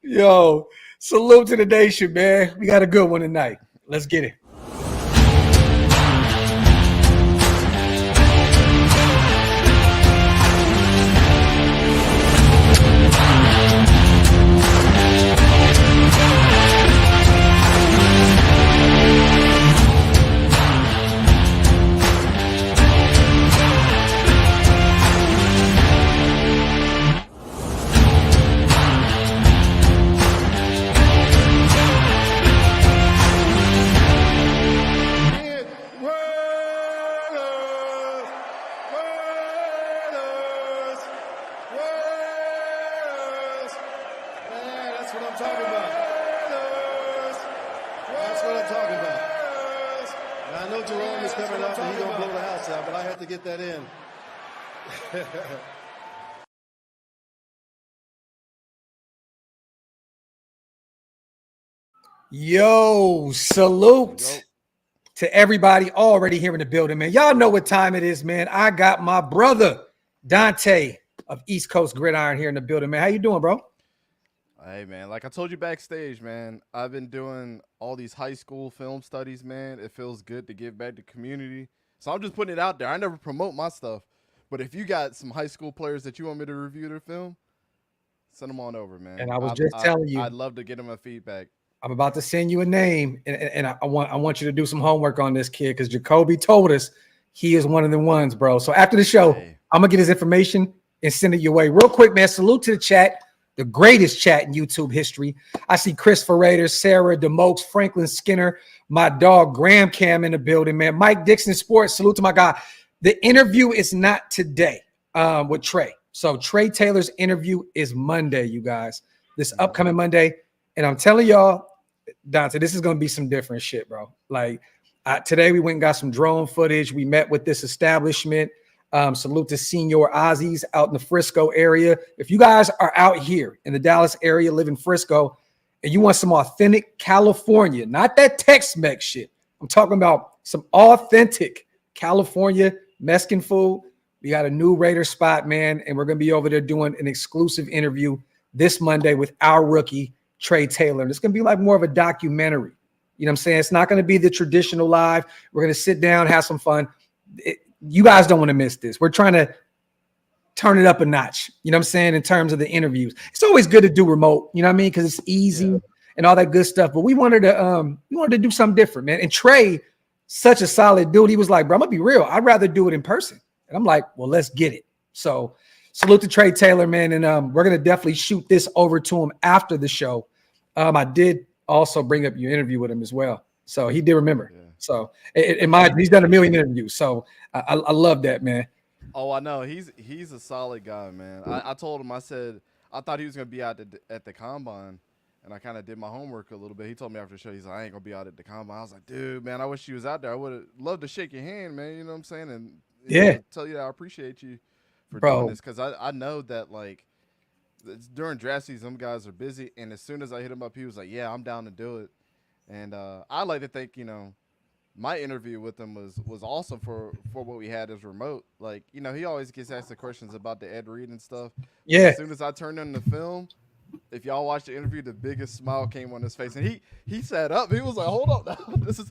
Yo, salute to the nation, man. We got a good one tonight. Let's get it. Yo, salute to everybody already here in the building, man. Y'all know what time it is, man. I got my brother, Dante of EastCoast GridIron here in the building, man. How you doing, bro? Hey, man, like I told you backstage, man, I've been doing all these high school film studies, man. It feels good to give back to the community. So I'm just putting it out there. I never promote my stuff. But if you got some high school players that you want me to review their film, send them on over, man. And I was just telling you. I'd love to get them a feedback. I'm about to send you a name, and I want you to do some homework on this kid because Jacoby told us he is one of the ones, bro. So after the show, I'm going to get his information and send it your way. Real quick, man, salute to the chat, the greatest chat in YouTube history. I see Christopher Raiders, Sarah DeMokes, Franklin Skinner, my dog Graham Cam in the building, man. Mike Dixon Sports, salute to my guy. The interview is not today with Trey. So Trey Taylor's interview is Monday, you guys. This upcoming Monday. And I'm telling y'all, Dante, this is going to be some different shit, bro. Like today we went and got some drone footage. We met with this establishment. Salute to Senior Ozzy's out in the Frisco area. If you guys are out here in the Dallas area, live in Frisco, and you want some authentic California, not that Tex-Mex shit. I'm talking about some authentic California Mexican food. We got a new Raider spot, man, and we're going to be over there doing an exclusive interview this Monday with our rookie, Trey Taylor. And it's going to be like more of a documentary. You know what I'm saying? It's not going to be the traditional live. We're going to sit down, have some fun. You guys don't want to miss this. We're trying to turn it up a notch. You know what I'm saying? In terms of the interviews, it's always good to do remote, you know what I mean? Because it's easy and all that good stuff. But we wanted to do something different, man. And Trey, such a solid dude. He was like, bro, I'm going to be real. I'd rather do it in person. And I'm like, well, let's get it. So salute to Trey Taylor, man. And we're going to definitely shoot this over to him after the show. I did also bring up your interview with him as well. So he did remember. Yeah. So he's done a million interviews. So I love that, man. Oh, I know. He's a solid guy, man. I told him, I said, I thought he was going to be out at the combine. And I kind of did my homework a little bit. He told me after the show, he's like, I ain't going to be out at the combine. I was like, dude, man, I wish you was out there. I would have loved to shake your hand, man. You know what I'm saying? And tell you that I appreciate you for doing this. Because I know that, like, during draft season, some guys are busy. And as soon as I hit him up, he was like, yeah, I'm down to do it. And I like to think, you know, my interview with him was awesome for what we had as remote. Like, you know, he always gets asked the questions about the Ed Reed and stuff. Yeah. As soon as I turned on the film, if y'all watched the interview, the biggest smile came on his face, and he sat up. He was like, "Hold up, now. This is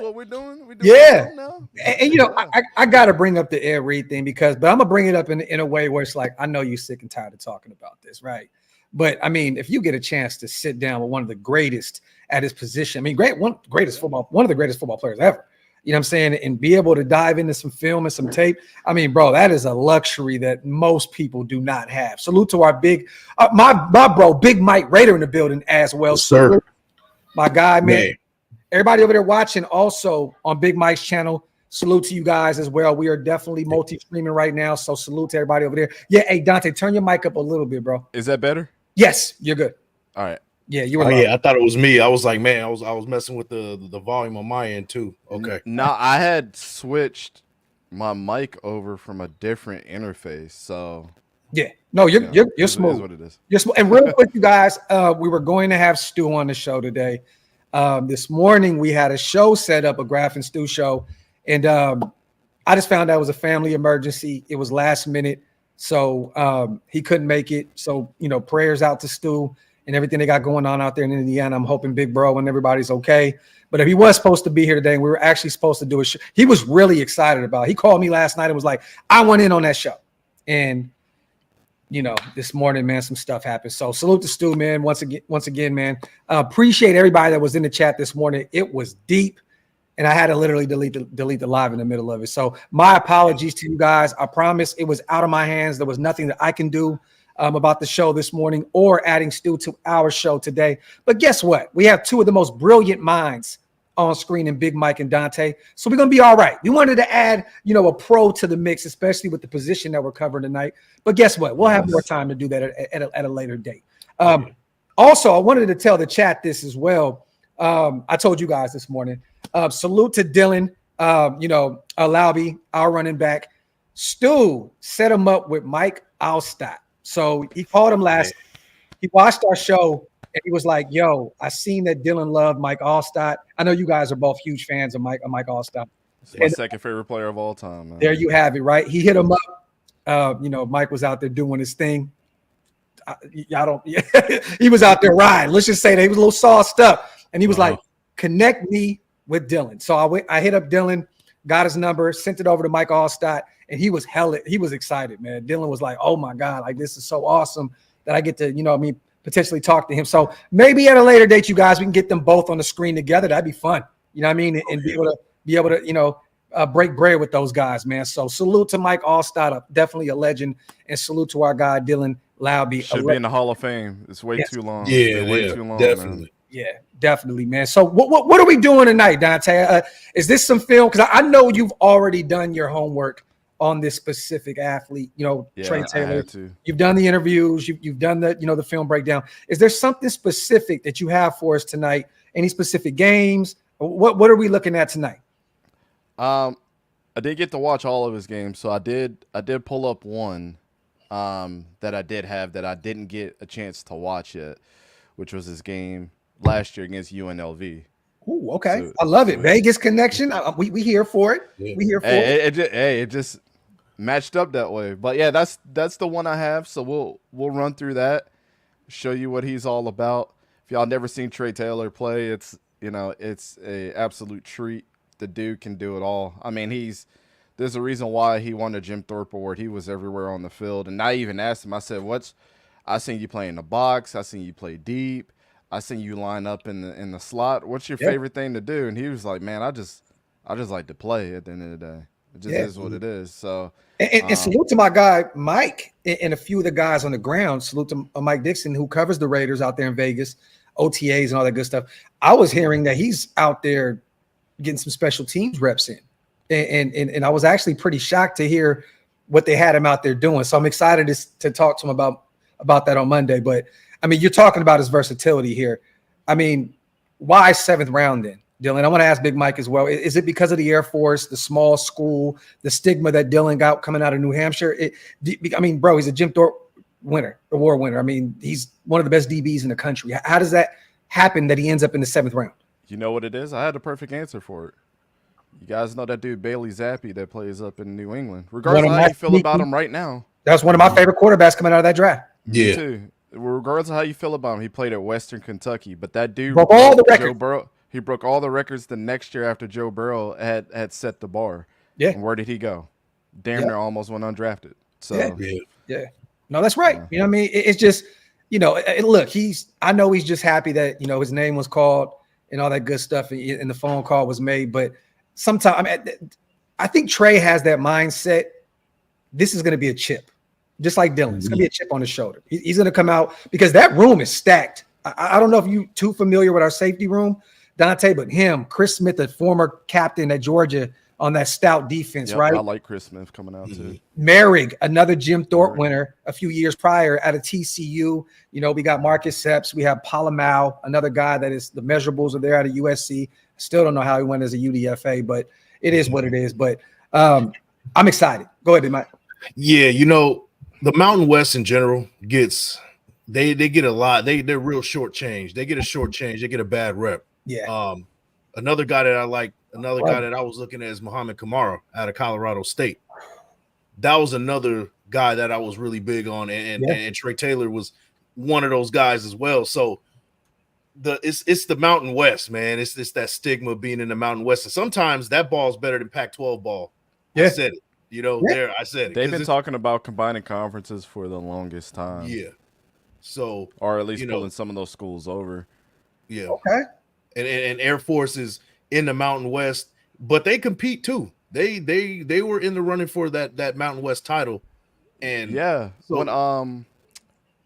what we're doing. We're doing now." And you know, I got to bring up the Ed Reed thing but I'm gonna bring it up in a way where it's like, I know you're sick and tired of talking about this, right? But I mean, if you get a chance to sit down with one of the greatest at his position, I mean, one of the greatest football players ever. You know what I'm saying? And be able to dive into some film and some tape. I mean, bro, that is a luxury that most people do not have. Salute to our my bro, Big Mike Raider in the building as well. Yes, sir. My guy, man. Everybody over there watching also on Big Mike's channel. Salute to you guys as well. We are definitely multi-streaming right now. So salute to everybody over there. Yeah. Hey, Dante, turn your mic up a little bit, bro. Is that better? Yes, you're good. All right. Yeah, you were. Oh, yeah, I thought it was me. I was like, man, I was messing with the volume on my end too. Okay. No, I had switched my mic over from a different interface. So yeah, no, you're smooth. It is what it is. You're smooth. And real quick, you guys, we were going to have Stu on the show today. This morning we had a show set up, a Graphk and Stu show, and I just found out it was a family emergency. It was last minute, so he couldn't make it. So prayers out to Stu. and everything they got going on out there in Indiana. I'm hoping Big Bro and everybody's okay. But if he was supposed to be here today, and we were actually supposed to do a show, he was really excited about it. He called me last night and was like, I want in on that show. And this morning, man, some stuff happened. So salute to Stu, man. Once again, man. Appreciate everybody that was in the chat this morning. It was deep, and I had to literally delete the live in the middle of it. So my apologies to you guys. I promise it was out of my hands. There was nothing that I can do about the show this morning or adding Stu to our show today. But guess what? We have two of the most brilliant minds on screen in BIGMIKE and Dante. So we're going to be all right. We wanted to add, a pro to the mix, especially with the position that we're covering tonight. But guess what? We'll have more time to do that at a later date. Also, I wanted to tell the chat this as well. I told you guys this morning. Salute to Dylan, Lauby, our running back. Stu set him up with Mike Alstott. So he called him last. He watched our show. And he was like, yo, I seen that Dylan loved Mike Alstott. I know you guys are both huge fans of Mike Alstott. It's my second favorite player of all time, man. There you have it, right? He hit him up. Mike was out there doing his thing. He was out there riding. Let's just say that he was a little sauced up. And he was like, connect me with Dylan. So I hit up Dylan, got his number, sent it over to Mike Alstott, and he was excited, man. Dylan was like, oh my God, like this is so awesome that I get to, potentially talk to him. So maybe at a later date, you guys, we can get them both on the screen together. That'd be fun. You know what I mean? And be able to break bread with those guys, man. So salute to Mike Alstott, definitely a legend, and salute to our guy Dylan Lauby. Should be in the Hall of Fame. It's way too long. Way too long, definitely. man. Yeah, definitely, man. So what are we doing tonight, Dante? Is this some film? Because I know you've already done your homework on this specific athlete, Trey Taylor. You've done the interviews, you've done the film breakdown. Is there something specific that you have for us tonight? Any specific games? What are we looking at tonight? I did get to watch all of his games, so I did pull up one that I did have that I didn't get a chance to watch yet, which was his game last year against UNLV. Ooh, okay. So, I love it. Vegas connection. We here for it. Yeah. We here for it. It just matched up that way. But yeah, that's the one I have. So we'll run through that, show you what he's all about. If y'all never seen Trey Taylor play, it's a absolute treat. The dude can do it all. I mean, there's a reason why he won the Jim Thorpe Award. He was everywhere on the field. And I even asked him, I said, I seen you play in the box. I seen you play deep. I seen you line up in the slot. What's your favorite thing to do? And he was like, man, I just like to play at the end of the day. It just is what it is. So and salute to my guy Mike and a few of the guys on the ground. Salute to Mike Dixon, who covers the Raiders out there in Vegas, OTAs and all that good stuff. I was hearing that he's out there getting some special teams reps in. And I was actually pretty shocked to hear what they had him out there doing. So I'm excited to talk to him about that on Monday. But I mean, you're talking about his versatility here. I mean, why 7th round then, Dylan? I want to ask Big Mike as well. Is it because of the Air Force, the small school, the stigma that Dylan got coming out of New Hampshire? I mean, bro, he's a Jim Thorpe award winner. I mean, he's one of the best DBs in the country. How does that happen that he ends up in the 7th round? You know what it is? I had the perfect answer for it. You guys know that dude Bailey Zappi that plays up in New England. Regardless of how you feel about him right now. That's one of my favorite quarterbacks coming out of that draft. Yeah. Me too. Regardless of how you feel about him, he played at Western Kentucky. But that dude broke all the records. Joe Burrow, he broke all the records the next year after Joe Burrow had set the bar. Yeah. And where did he go? Damn near almost went undrafted. So yeah. No, that's right. You know what I mean? It's just, look, I know he's just happy that, his name was called and all that good stuff and the phone call was made. But sometimes, I think Trey has that mindset. This is going to be a chip, just like Dylan. It's going to be a chip on his shoulder. He's going to come out because that room is stacked. I don't know if you're too familiar with our safety room, Dante, but him, Chris Smith, the former captain at Georgia on that stout defense, right? I like Chris Smith coming out too. Merrick, another Jim Thorpe winner a few years prior out of TCU. We got Marcus Sepps. We have Palamau, another guy that is the measurables are there out of USC. Still don't know how he went as a UDFA, but it is what it is. But I'm excited. Go ahead, Mike. Yeah, the Mountain West in general gets they get a lot. They're real shortchanged. They get a shortchange. They get a bad rep. Yeah. Another guy that I like, guy that I was looking at is Muhammad Kamara out of Colorado State. That was another guy that I was really big on, and Trey Taylor was, one of those guys as well. So it's the Mountain West, man. It's that stigma of being in the Mountain West. And sometimes that ball is better than Pac-12 ball. Yeah. I said it. I said it. They've been talking about combining conferences for the longest time. Yeah. So, or at least pulling some of those schools over. Yeah. Okay. And Air Force is in the Mountain West, but they compete too. They were in the running for that Mountain West title. And yeah, so,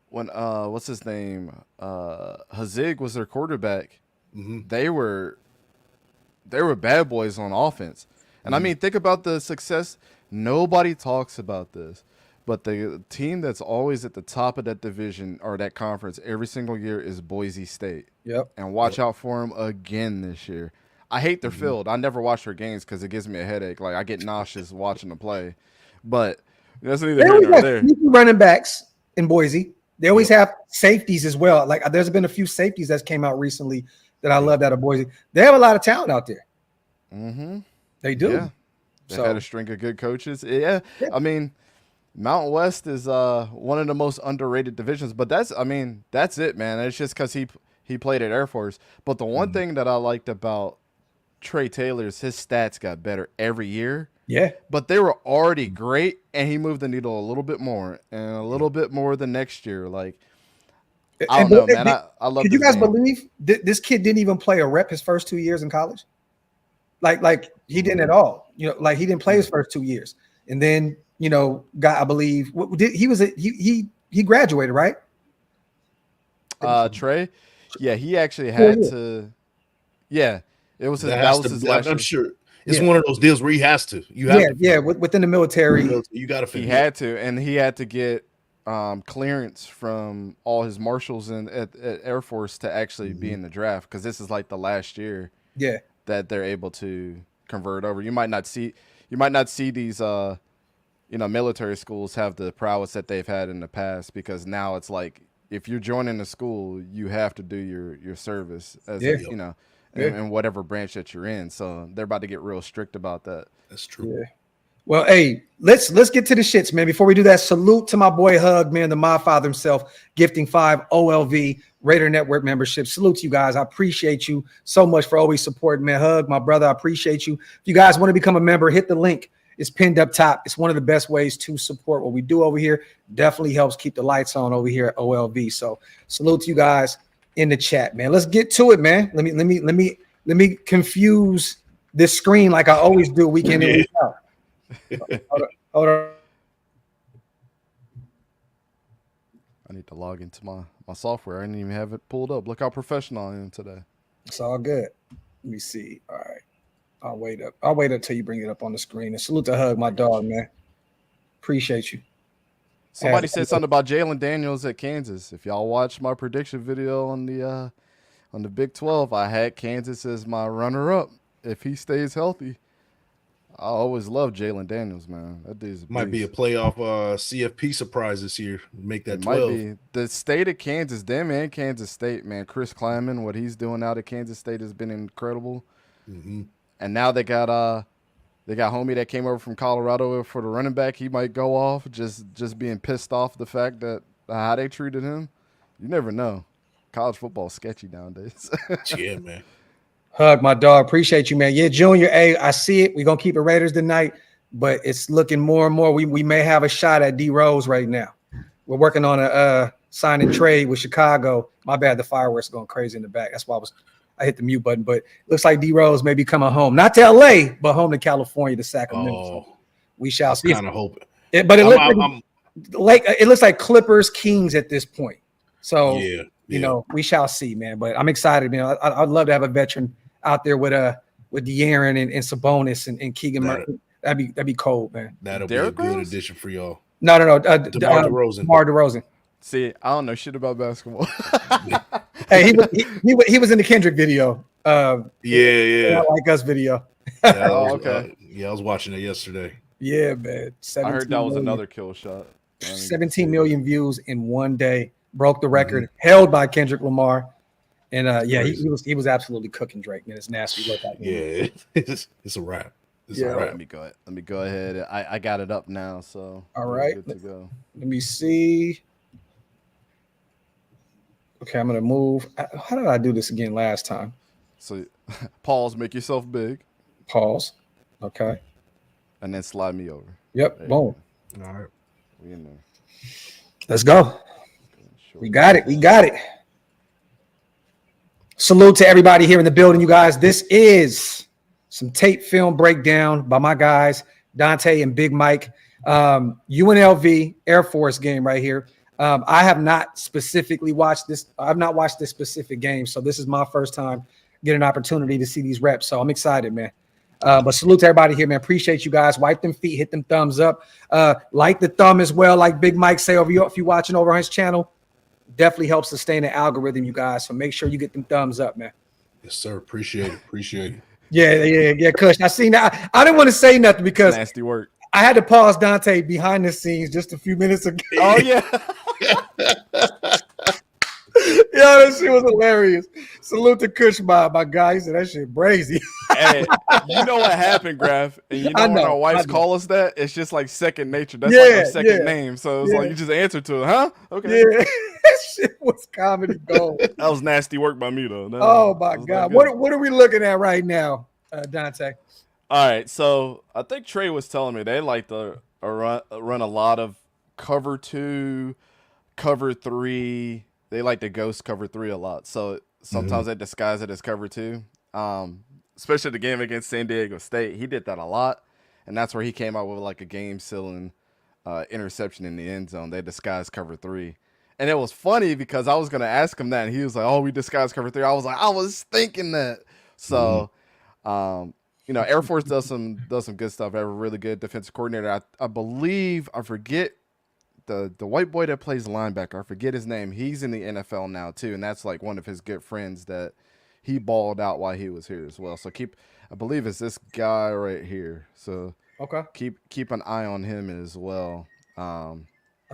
when what's his name? Hazig was their quarterback. Mm-hmm. They were bad boys on offense. And I mean, think about the success. Nobody talks about this, but the team that's always at the top of that division or that conference every single year is Boise State. Yep. And watch out for them again this year. I hate their field. I never watch their games because it gives me a headache. Like, I get nauseous watching them play. But that's neither here nor there. Running backs in Boise. They always have safeties as well. Like, there's been a few safeties that came out recently that I loved out of Boise. They have a lot of talent out there. Mm-hmm. They do. Yeah. They had a string of good coaches. Yeah. I mean, Mountain West is one of the most underrated divisions. But that's it, man. It's just because he played at Air Force. But the one thing that I liked about Trey Taylor's, his stats got better every year. Yeah. But they were already great, and he moved the needle a little bit more and a little bit more the next year. Like, I don't know, man. I love. Could you guys believe this kid didn't even play a rep his first 2 years in college? Like he didn't at all. Like he didn't play his first 2 years, and then I believe he graduated, right? Trey, yeah, he actually had to. Yeah, it was that was his last. I'm sure it's one of those deals where he has to. Within the military, you got to. He had to, and he had to get clearance from all his marshals at Air Force to actually be in the draft, because this is like the last year. Yeah. That they're able to convert over. You might not see these military schools have the prowess that they've had in the past, because now it's like, if you're joining the school, you have to do your service as in whatever branch that you're in. So they're about to get real strict about that. That's true. Yeah. Well, hey, let's get to the shits, man. Before we do that, salute to my boy Hug, man, the mod father himself, gifting 5 OLV Raider Network membership. Salute to you guys. I appreciate you so much for always supporting, man. Hug, my brother, I appreciate you. If you guys want to become a member, hit the link. It's pinned up top. It's one of the best ways to support what we do over here. Definitely helps keep the lights on over here at OLV. So salute to you guys in the chat, man. Let's get to it, man. Let me confuse this screen like I always do week in and week out. Hold on. I need to log into my software. I didn't even have it pulled up. Look how professional I am today. It's all good. Let me see. All right. I'll wait up till you bring it up on the screen. And salute to Hug, my dog, man. Appreciate you. Somebody said something about Jalen Daniels at Kansas. If y'all watch my prediction video on the Big 12, I had Kansas as my runner-up if he stays healthy. I always love Jalen Daniels, man. That dude's might be a playoff CFP surprise this year. Make that 12. Might be. The state of Kansas, them and Kansas State, man. Chris Kleiman, what he's doing out at Kansas State has been incredible. Mm-hmm. And now they got homie that came over from Colorado for the running back. He might go off just being pissed off the fact that how they treated him. You never know. College football is sketchy nowadays. Yeah, man. Hug, my dog. Appreciate you, man. Yeah, Junior. Hey, I see it. We're going to keep it Raiders tonight, but it's looking more and more. We may have a shot at D Rose right now. We're working on a sign and trade with Chicago. My bad. The fireworks are going crazy in the back. That's why I hit the mute button, but it looks like D Rose may be coming home, not to LA, but home to California, to Sacramento. Oh, so we shall see. Kind of hoping. It looks like Clippers Kings at this point. So, we shall see, man. But I'm excited, man. I'd love to have a veteran out there with De'Aaron and Sabonis and Keegan Murray. That'd be cold, man. That'll be a good addition for y'all. No. DeMar DeRozan. DeMar DeRozan. See, I don't know shit about basketball. Hey, he was in the Kendrick video. Like Us video. Okay. I was watching it yesterday. Yeah, man. I heard that was another kill shot. 17 million views in one day. Broke the record held by Kendrick Lamar. And he was absolutely cooking Drake, man. It's nasty look out here. Yeah, it's a wrap. It's a wrap. Let me go ahead. I got it up now, so all right. good to go. Let me see. Okay, I'm gonna move. How did I do this again last time? So pause, make yourself big. Pause. Okay. And then slide me over. Yep. There Boom. All right. We in there. Let's go. Sure. We got it. We got it. Salute to everybody here in the building, you guys. This is some tape film breakdown by my guys, Dante and Big Mike. UNLV Air Force game right here. I have not specifically watched this. I've not watched this specific game, so this is my first time getting an opportunity to see these reps. So I'm excited, man. But salute to everybody here, man. Appreciate you guys. Wipe them feet, hit them thumbs up. Like the thumb as well, like Big Mike say over you if you're watching over on his channel. Definitely helps sustain the algorithm, you guys. So make sure you get them thumbs up, man. Yes, sir. Appreciate it. Yeah, Kush. I seen that. I didn't want to say nothing because nasty work. I had to pause Dante behind the scenes just a few minutes ago. Oh yeah. Yo, that shit was hilarious. Salute to Kush, my guy. He said that shit crazy. Hey, you know what happened, Graph? And you know when our wives call us that, it's just like second nature. That's like our second name. So it's like you just answer to it, huh? Okay. Yeah, that shit was comedy gold. That was nasty work by me though. Oh my God. What are we looking at right now, Dante? All right, so I think Trey was telling me they like to run a lot of cover 2, cover 3. They like to ghost cover 3 a lot. So sometimes they disguise it as cover 2. Especially the game against San Diego State. He did that a lot. And that's where he came out with like a game-sealing interception in the end zone. They disguised cover 3. And it was funny because I was going to ask him that. And he was like, oh, we disguised cover 3. I was like, I was thinking that. So, you know, Air Force does some good stuff. They have a really good defensive coordinator. I believe, I forget the white boy that plays linebacker. I forget his name. He's in the NFL now too, and that's like one of his good friends that he balled out while he was here as well. So I believe it's this guy right here. So keep an eye on him as well. Are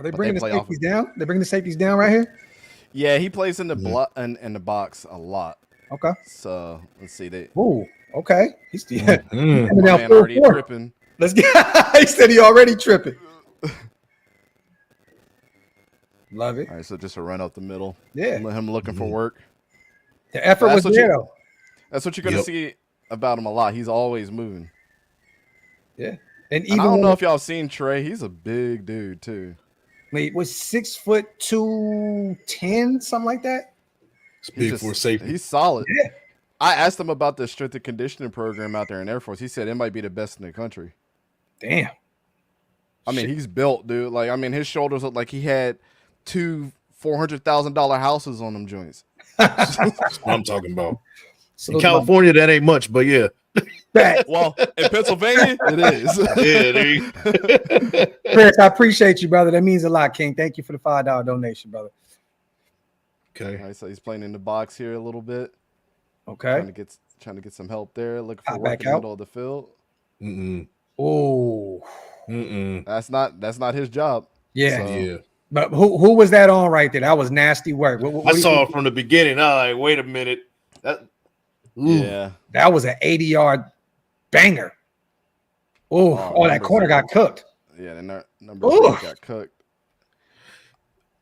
they bringing the safeties down? They're bringing the safeties down right here. Yeah, he plays in the in the box a lot. Okay. So let's see. Ooh. Okay. He's man already tripping. Let's get. He said he already tripping. Love it. All right, so just a run up the middle. Yeah. Let him looking for work. The effort was there, though. That's what you're going to see about him a lot. He's always moving. Yeah. And I don't know if y'all seen Trey. He's a big dude, too. Wait, was 6'2", 210, something like that? It's big for safety. He's solid. Yeah. I asked him about the strength and conditioning program out there in Air Force. He said it might be the best in the country. Damn. I mean, he's built, dude. Like, I mean, his shoulders look like he had 2 $400,000 houses on them joints. That's what I'm talking about. So in California, that ain't much, but yeah. Well, in Pennsylvania, it is. Yeah, Chris, I appreciate you, brother. That means a lot, King. Thank you for the $5 donation, brother. Okay. All right, so he's playing in the box here a little bit. Okay. Trying to get some help there. Looking for work in the middle of the field. Oh. That's not his job. Yeah. So. Yeah. But who was that on right there? That was nasty work. I saw it from the beginning. I like, wait a minute. That was an 80-yard banger. That corner got cooked. Yeah, the number 2 got cooked.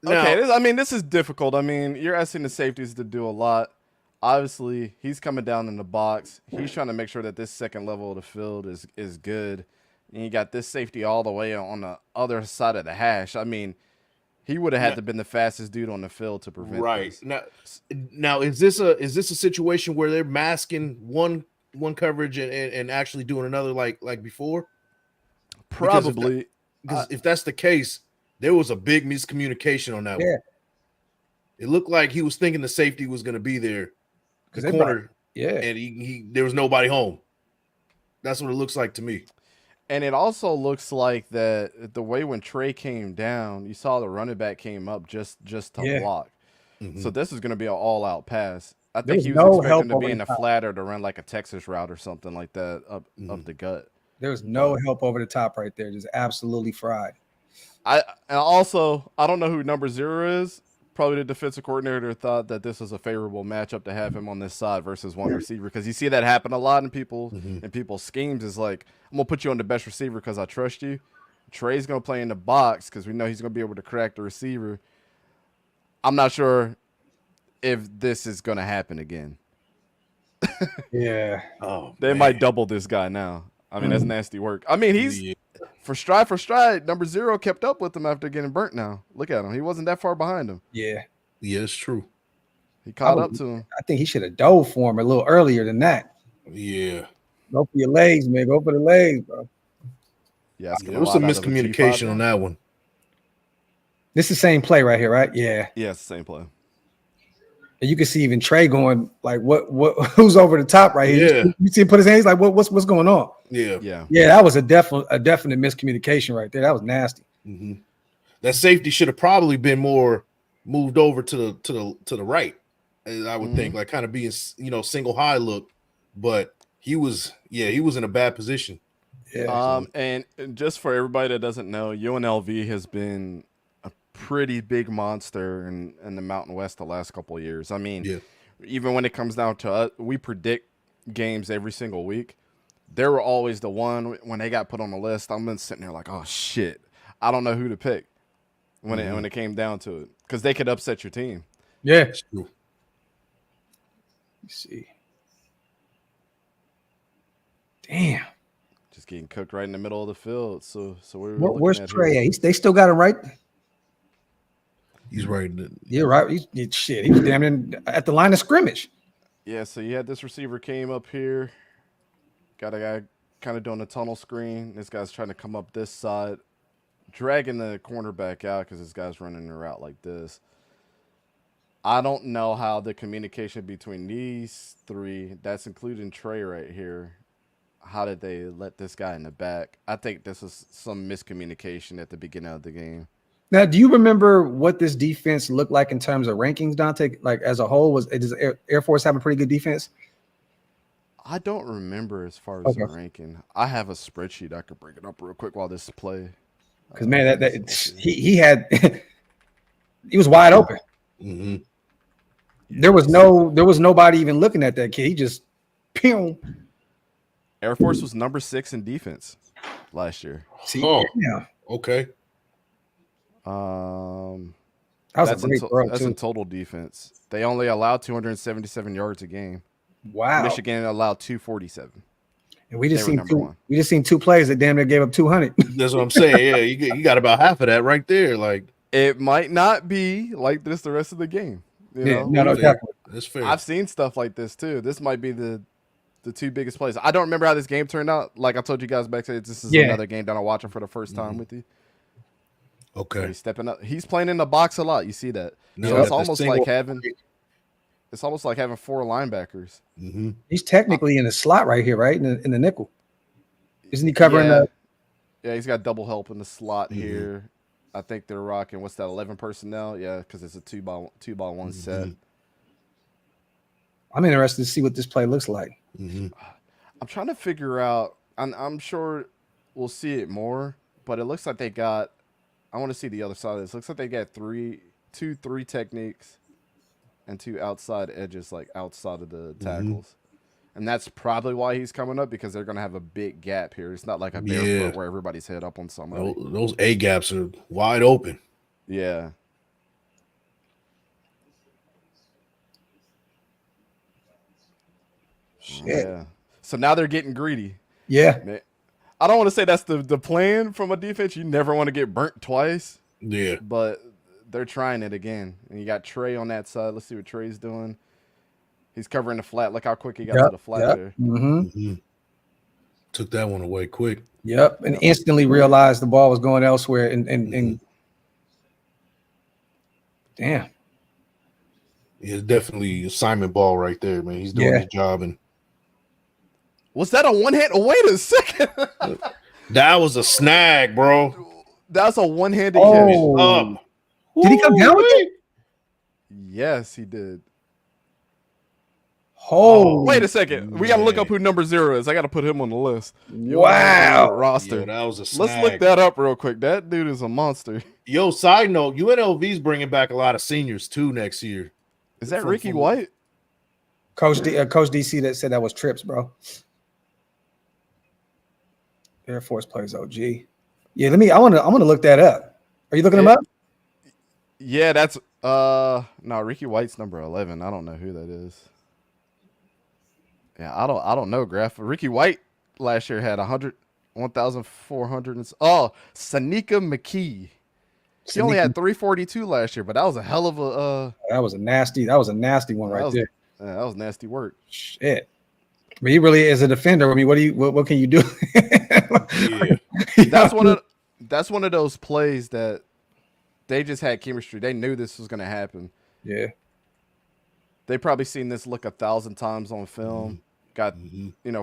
Okay, this is difficult. I mean, you're asking the safeties to do a lot. Obviously, he's coming down in the box. He's trying to make sure that this second level of the field is good. And you got this safety all the way on the other side of the hash. I mean, he would have had to been the fastest dude on the field to prevent this. Now is this a situation where they're masking one coverage and actually doing another like before? Probably. Because if that's the case, there was a big miscommunication on that one. It looked like he was thinking the safety was going to be there, the corner, and he there was nobody home. That's what it looks like to me. And it also looks like that the way when Trey came down, you saw the running back came up just to block. So this is going to be an all-out pass. I think he was expecting to be in a flatter to run like a Texas route or something like that up the gut. There was no help over the top right there. Just absolutely fried. I don't know who number 0 is. Probably the defensive coordinator thought that this was a favorable matchup to have him on this side versus one receiver, because you see that happen a lot in people's schemes. Is like, I'm gonna put you on the best receiver because I trust you. Trey's gonna play in the box because we know he's gonna be able to crack the receiver. I'm not sure if this is going to happen again. Yeah. Oh, they might double this guy now. I mean, that's nasty work. I mean, he's for stride. Number 0 kept up with him after getting burnt. Now look at him. He wasn't that far behind him. Yeah. Yeah, it's true. He caught up to him. I think he should have dove for him a little earlier than that. Yeah. Go for your legs, man. Go for the legs, bro. Yeah, there was some miscommunication on that one. This is the same play right here, right? Yeah. Yeah, it's the same play. And you can see even Trey going like, "What? Who's over the top right here?" Yeah. You see him put his hands like, "What's going on?" Yeah. That was a definite miscommunication right there. That was nasty. Mm-hmm. That safety should have probably been more moved over to the right, I would think, like kind of being single high look, but he was in a bad position. Yeah. And just for everybody that doesn't know, UNLV has been a pretty big monster in the Mountain West the last couple of years. I mean, even when it comes down to us, we predict games every single week. They were always the one when they got put on the list. I'm been sitting there like, oh shit, I don't know who to pick when it came down to it, because they could upset your team. Yeah. Let's see. Damn. Just getting cooked right in the middle of the field. So where's Trey at? They still got him right. He's right. Yeah, right. He was damn near at the line of scrimmage. Yeah, so you had this receiver came up here. Got a guy kind of doing a tunnel screen. This guy's trying to come up this side, dragging the cornerback out because this guy's running a route like this. I don't know how the communication between these three, that's including Trey right here, how did they let this guy in the back? I think this was some miscommunication at the beginning of the game. Now, do you remember what this defense looked like in terms of rankings, Dante? Like as a whole, does Air Force have a pretty good defense? I don't remember as far as the ranking. I have a spreadsheet. I could bring it up real quick while this play. Because man, he had he was wide open. Mm-hmm. There was nobody even looking at that kid. He just pew. Air Force was number 6 in defense last year. See, yeah. Okay. That's in total defense. They only allowed 277 yards a game. Wow. Michigan allowed 247. And we just seen two plays that damn near gave up 200. That's what I'm saying. Yeah, you got about half of that right there. Like, it might not be like this the rest of the game. You know? No, definitely. That's fair. I've seen stuff like this too. This might be the two biggest plays. I don't remember how this game turned out. Like I told you guys backstage, this is another game that I'm watching for the first time with you. Okay. He's stepping up. He's playing in the box a lot. You see that. No, so it's almost like having 4 linebackers. Mm-hmm. He's technically in the slot right here, right? In the nickel. Isn't he covering the? Yeah, he's got double help in the slot here. I think they're rocking, what's that, 11 personnel? Yeah, because it's a 2x1 set. I'm interested to see what this play looks like. I'm trying to figure out. I'm sure we'll see it more, but it looks like they got. I want to see the other side of this. Looks like they got 3 techniques and 2 outside edges, like outside of the tackles. And that's probably why he's coming up, because they're going to have a big gap here. It's not like a barefoot where everybody's head up on somebody. Those A gaps are wide open. Yeah. Shit. Yeah. So now they're getting greedy. Yeah. Man, I don't want to say that's the plan from a defense. You never want to get burnt twice. Yeah. But they're trying it again. And you got Trey on that side. Let's see what Trey's doing. He's covering the flat. Look how quick he got to the flat there. Took that one away quick. Yep. And instantly realized the ball was going elsewhere. And damn. Yeah, it's definitely assignment ball right there, man. He's doing his job. And was that a one-hand? Oh, wait a second. That was a snag, bro. That's a one-handed catch. Did he come down with it? Yes, he did. Oh, wait a second. We got to look up who number 0 is. I got to put him on the list. Wow. Roster. Yo, that was a snag. Let's look that up real quick. That dude is a monster. Yo, side note, UNLV's bringing back a lot of seniors too next year. Is that Ricky White? Coach DC that said that was trips, bro. Air Force plays OG. Yeah, I want to look that up. Are you looking them up? Yeah, that's no, Ricky White's number 11. I don't know who that is. Yeah, I don't know, Graphk. Ricky White last year had 1,400. Oh, Sanika McKee. He only had 342 last year, but that was a hell of a. That was a nasty one right there. Yeah, that was nasty work. Shit. But he really is a defender. I mean, what can you do? Yeah. That's one of those plays that they just had chemistry. They knew this was going to happen. Yeah. They probably seen this look 1,000 times on film. Got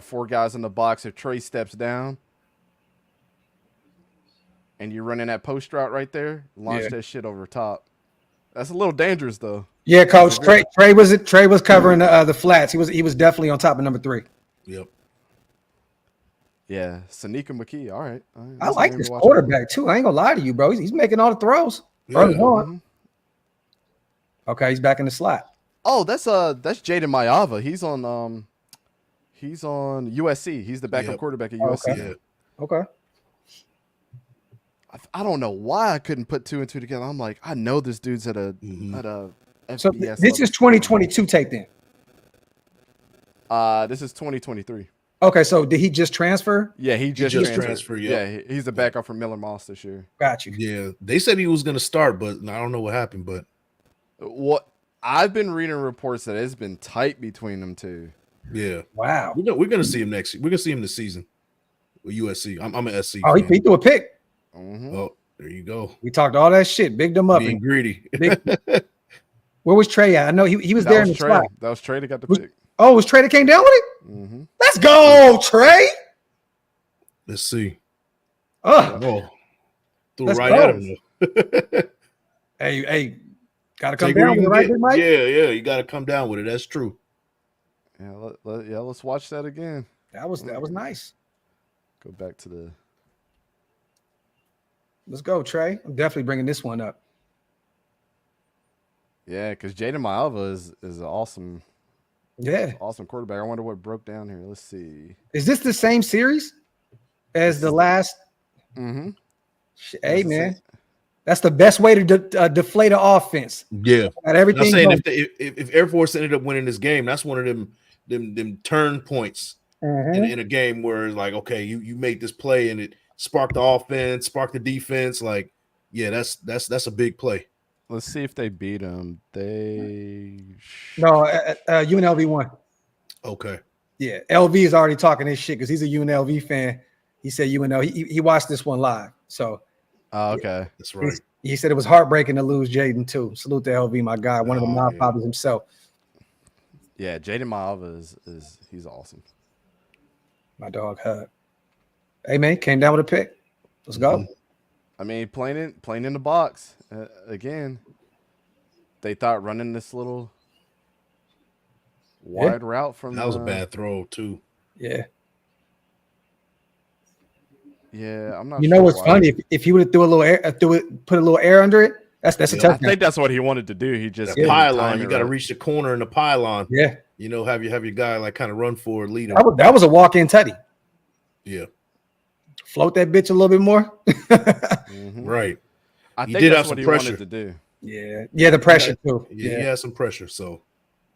4 guys in the box. If Trey steps down and you're running that post route right there, launch that shit over top. That's a little dangerous though. Yeah, Coach. Trey was covering the flats. He was definitely on top of number 3. Yep. Yeah, Sanika McKee. All right. I like this quarterback too. I ain't gonna lie to you, bro. He's making all the throws early on. Okay, he's back in the slot. Oh, that's Jaden Mayava. He's on USC. He's the backup quarterback at USC. Okay. Okay. I don't know why I couldn't put 2 and 2 together. I'm like, I know this dude's at a FBS. So this is 2022 tape then. This is 2023. Okay, so did he just transfer? Yeah, he just transferred. Yeah, he's the backup for Miller Moss this year. Got you. Yeah, they said he was going to start, but I don't know what happened. But what I've been reading reports that it's been tight between them two. Yeah. Wow. We're going to see him next year. We're going to see him this season with USC. I'm an SC. Oh, he threw a pick. Oh, there you go. We talked all that shit, bigged him up. Being greedy. Where was Trey at? I know he was there in the Trey. spot. That was Trey that got the pick. Oh, it was Trey that came down with it? Let's go, Trey. Let's see. Oh, threw right at him. Hey, gotta come down with it, right, Mike? Yeah, you gotta come down with it. That's true. Yeah, let's watch that again. That was nice. Go back to the. Let's go, Trey. I'm definitely bringing this one up. Yeah, because Jaden Mayava is an awesome. Yeah. Awesome quarterback. I wonder what broke down here. Let's see. Is this the same series as the last? Mm-hmm. Hey, man. That's the best way to deflate an offense. Yeah. Got everything. I'm saying if Air Force ended up winning this game, that's one of them turn points in a game where it's like, okay, you made this play and it sparked the offense, sparked the defense. Like, yeah, that's a big play. Let's see if they beat them. UNLV won. Okay. Yeah, LV is already talking his shit because he's a UNLV fan. He said UNLV. He watched this one live. So. Okay. That's right. He said it was heartbreaking to lose Jaden too. Salute to LV, my guy, one of the mob fathers himself. Yeah, Jaden Mayava is he's awesome. My dog Hud. Hey man, came down with a pick. Let's go. I mean, playing in the box again. They thought running this little wide route from that was a bad throw too. Yeah. Yeah, I'm not. You know what's funny? If he would have put a little air under it, that's a touchdown. I think that's what he wanted to do. He just pylon. You got to reach the corner in the pylon. Yeah. Have your guy like kind of run forward, lead him. That was a walk-in tutty. Yeah. Float that bitch a little bit more. Right. I think that's what he wanted to do. Yeah, the pressure too. Yeah, he had some pressure. So,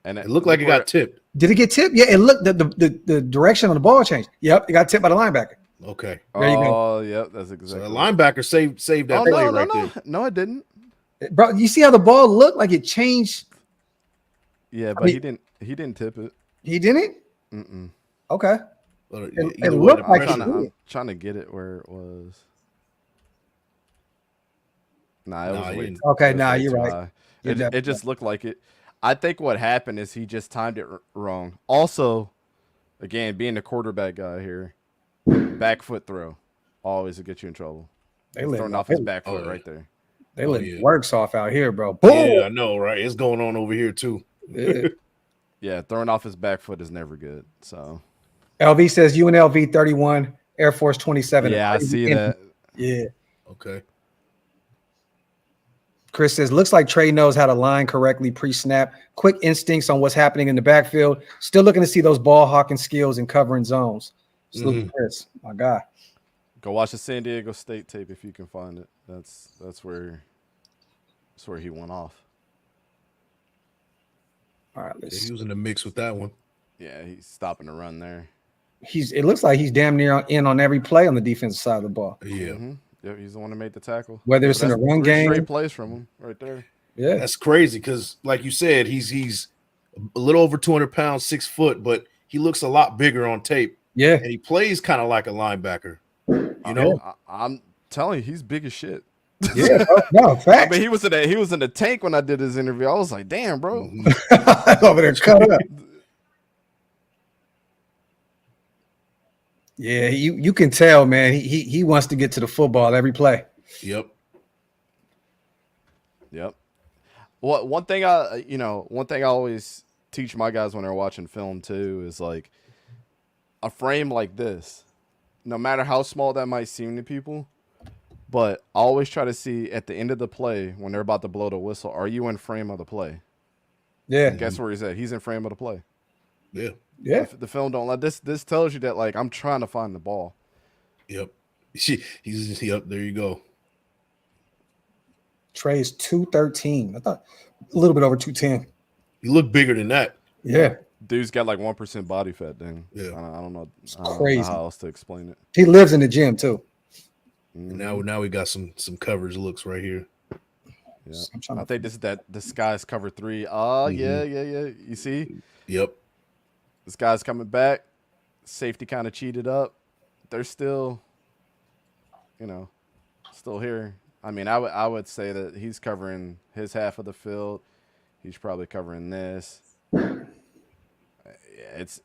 and it looked like it got tipped. Did it get tipped? Yeah, it looked the direction of the ball changed. Yep, it got tipped by the linebacker. Okay. There you go. Oh, yep, that's exactly. So the linebacker saved that play right there. No, it didn't. Bro, you see how the ball looked like it changed? Yeah, but he didn't tip it. He didn't? Mm-mm. Okay. It looked like I'm trying to get it where it was. Nah, it was way too, okay. Nah, you're right. It just looked like it. I think what happened is he just timed it wrong. Also, again, being the quarterback guy here, back foot throw always will get you in trouble. Throwing off his back foot right there. They let works off out here, bro. Boom. Yeah, I know, right? It's going on over here too. Yeah, throwing off his back foot is never good. So LV says UNLV 31, Air Force 27. Yeah, I see that. Yeah. Okay. Chris says, looks like Trey knows how to line correctly pre-snap. Quick instincts on what's happening in the backfield. Still looking to see those ball hawking skills and covering zones. Salute to Chris, my guy. Go watch the San Diego State tape if you can find it. That's where That's where he went off. All right, he was in the mix with that one. Yeah, he's stopping the run there. It looks like he's damn near in on every play on the defensive side of the ball. Yeah. Yep, he's the one that made the tackle. Whether it's in a run game. Straight plays from him right there. Yeah. That's crazy because, like you said, he's a little over 200 pounds, 6 foot, but he looks a lot bigger on tape. Yeah. And he plays kind of like a linebacker. You know? I'm telling you, he's big as shit. Yeah, no, fact. I mean, he was in the tank when I did his interview. I was like, damn, bro. Over there cut up. Yeah, you can tell, man. He wants to get to the football every play. Yep. Well, one thing I always teach my guys when they're watching film too is like a frame like this, no matter how small that might seem to people, but I always try to see at the end of the play when they're about to blow the whistle, are you in frame of the play? Yeah. Guess where he's at? He's in frame of the play. Yeah. Yeah. The film don't let this tells you that like I'm trying to find the ball. Yep. He's up. There you go. Trey's 213. I thought a little bit over 210. You look bigger than that. Yeah. Dude's got like 1% body fat. Then yeah, I don't know. Crazy. Know how else to explain it. He lives in the gym too. Now we got some coverage looks right here. Yeah, I think this guy's cover 3. Yeah. You see? Yep. This guy's coming back. Safety kind of cheated up. They're still, still here. I mean, I would say that he's covering his half of the field. He's probably covering this. It's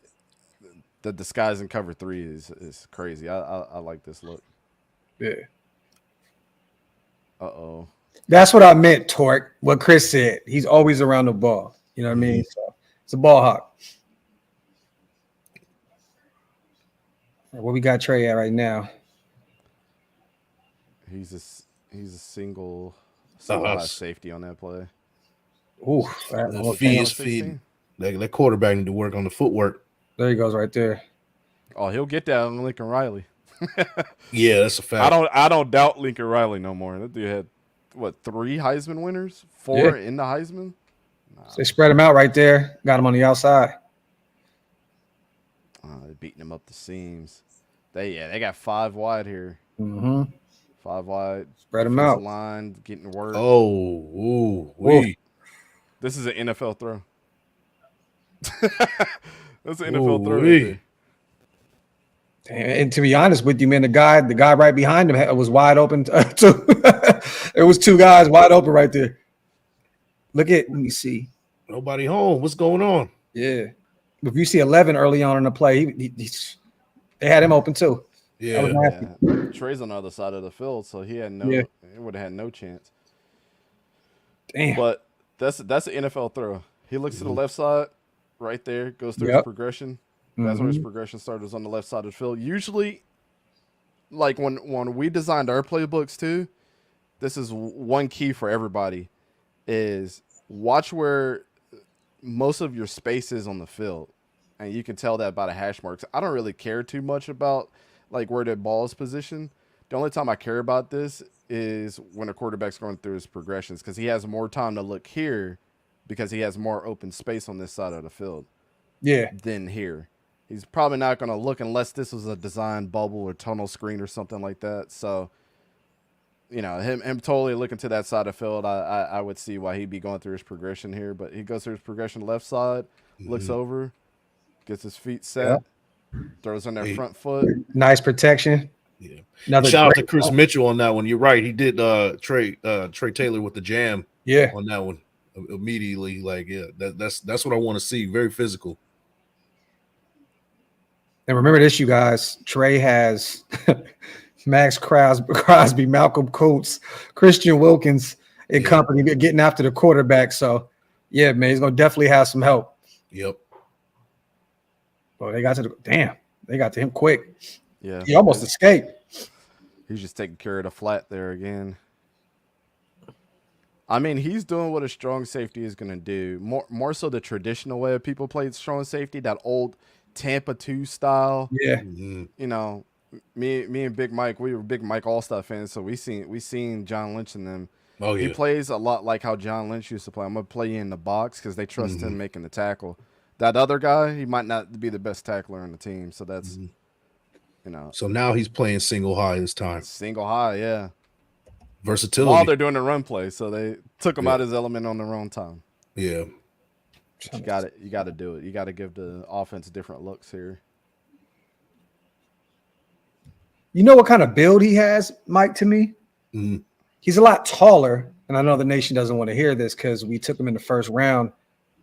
the disguise in cover 3 is crazy. I like this look. Yeah. Uh-oh. That's what I meant, Torque. What Chris said. He's always around the ball. You know what I mean? So it's a ball hawk. Where we got Trey at right now? He's a single high safety on that play. Ooh, feed. That quarterback need to work on the footwork. There he goes, right there. Oh, he'll get that on Lincoln Riley. Yeah, that's a fact. I don't doubt Lincoln Riley no more. That dude had 3 Heisman winners, 4 in the Heisman. Nah. So they spread him out right there. Got him on the outside. They're beating him up the seams. They got 5 wide here. 5 wide. Spread him out. Line getting work. This is an NFL throw. That's an NFL throw. Right there. And to be honest with you, man, the guy right behind him was wide open too. There was 2 guys wide open right there. Let me see. Nobody home. What's going on? Yeah. If you see 11 early on in the play, they had him open too. Yeah. Trey's on the other side of the field, so he had would have had no chance. Damn. But that's an NFL throw. He looks to the left side, right there, goes through his progression. That's where his progression started, was on the left side of the field. Usually, like when we designed our playbooks too, this is one key for everybody, is watch where most of your space is on the field. And you can tell that by the hash marks. I don't really care too much about like where the ball is positioned. The only time I care about this is when a quarterback's going through his progressions, because he has more time to look here because he has more open space on this side of the field than here. He's probably not going to look unless this was a design bubble or tunnel screen or something like that. So, him totally looking to that side of the field, I would see why he'd be going through his progression here. But he goes through his progression left side, looks over, gets his feet set, throws on that front foot. Nice protection. Yeah. Shout out to Chris Mitchell on that one. You're right. He did Trey Taylor with the jam. Yeah. On that one immediately. Like, that's what I want to see. Very physical. And remember this, you guys. Trey has Max Crosby, Malcolm Coates, Christian Wilkins and company getting after the quarterback. So, yeah, man, he's going to definitely have some help. Yep. Well, they got to him quick. Yeah. He almost escaped. He's just taking care of the flat there again. I mean, he's doing what a strong safety is going to do. More so the traditional way people played strong safety, that old Tampa 2 style. Yeah. Me and Big Mike, we were Big Mike All-Star fans, so we seen John Lynch and them Oh yeah. He plays a lot like how John Lynch used to play. I'm gonna play you in the box because they trust him making the tackle. That other guy, he might not be the best tackler on the team, so that's So now he's playing single high this time. Single high, yeah. Versatility. While they're doing the run play, so they took him out of his element on their own time. Yeah. But you got it. You got to do it. You got to give the offense different looks here. You know what kind of build he has, Mike? To me, he's a lot taller, and I know the nation doesn't want to hear this because we took him in the first round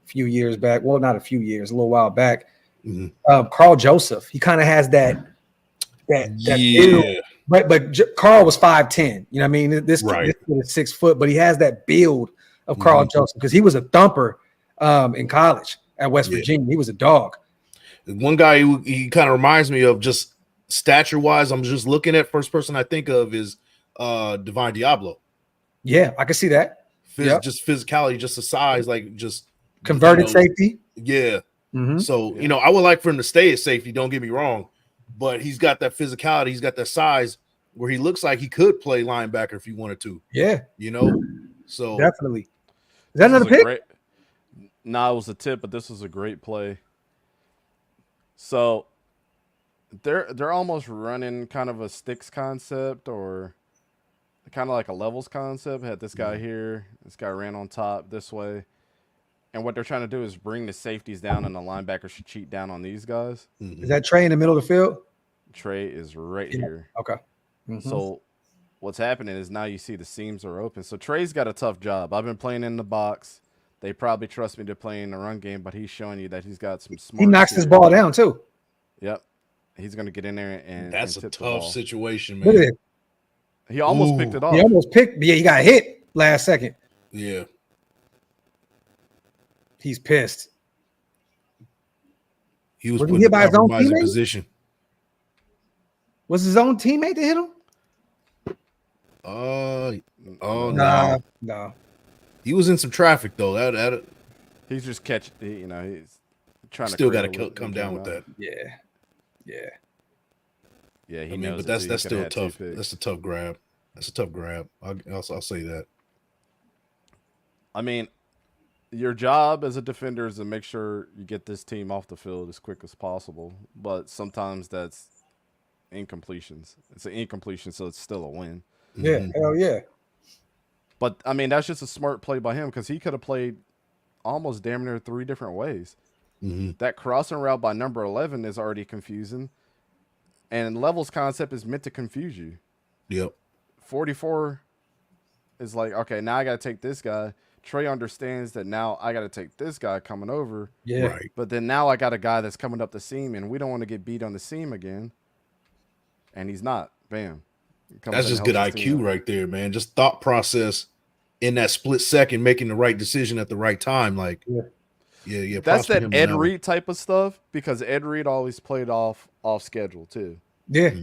a few years back. Well, not a few years, a little while back. Carl Joseph, he kind of has that build. But Carl was 5'10". You know what I mean? This kid is 6 foot, but he has that build of Carl Joseph because he was a thumper in college at West Virginia. He was a dog. One guy he kind of reminds me of just stature-wise. I'm just looking at first person I think of is Divine Diablo. Yeah, I can see that. Just physicality, just the size, like just converted safety. Yeah. So, I would like for him to stay at safety, don't get me wrong, but he's got that physicality, he's got that size where he looks like he could play linebacker if he wanted to. Yeah. So definitely. Is that another pick? No, it was a tip, but this was a great play. So they're almost running kind of a sticks concept or kind of like a levels concept. Had this guy here, this guy ran on top this way. And what they're trying to do is bring the safeties down, and the linebacker should cheat down on these guys. Is that Trey in the middle of the field? Trey is right here. Okay. So what's happening is now you see the seams are open. So Trey's got a tough job. I've been playing in the box. They probably trust me to play in the run game, but he's showing you that he's got some smart. He knocks his ball down too. Yep. He's going to get in there and that's and a tough situation, man. Look at it. He almost picked it off. He almost picked. Yeah, he got hit last second. Yeah. He's pissed. He was put hit by his own teammate? Position. Was his own teammate that hit him? No. He was in some traffic though. That he's just catching. He's trying to. Still got to come down with that. Yeah. He knows. But that's still tough. That's a tough grab. I'll say that. I mean, your job as a defender is to make sure you get this team off the field as quick as possible. But sometimes that's incompletions. It's an incompletion, so it's still a win. Yeah, hell yeah. But, I mean, that's just a smart play by him because he could have played almost damn near 3 different ways. That crossing route by number 11 is already confusing. And levels concept is meant to confuse you. Yep. 44 is like, okay, now I got to take this guy. Trey understands that now I got to take this guy coming over. Yeah. Right. But then now I got a guy that's coming up the seam, and we don't want to get beat on the seam again. And he's not. Bam. That's just good IQ right there, man. Just thought process in that split second, making the right decision at the right time. Like, yeah. That's that Ed Reed type of stuff because Ed Reed always played off schedule too. Yeah.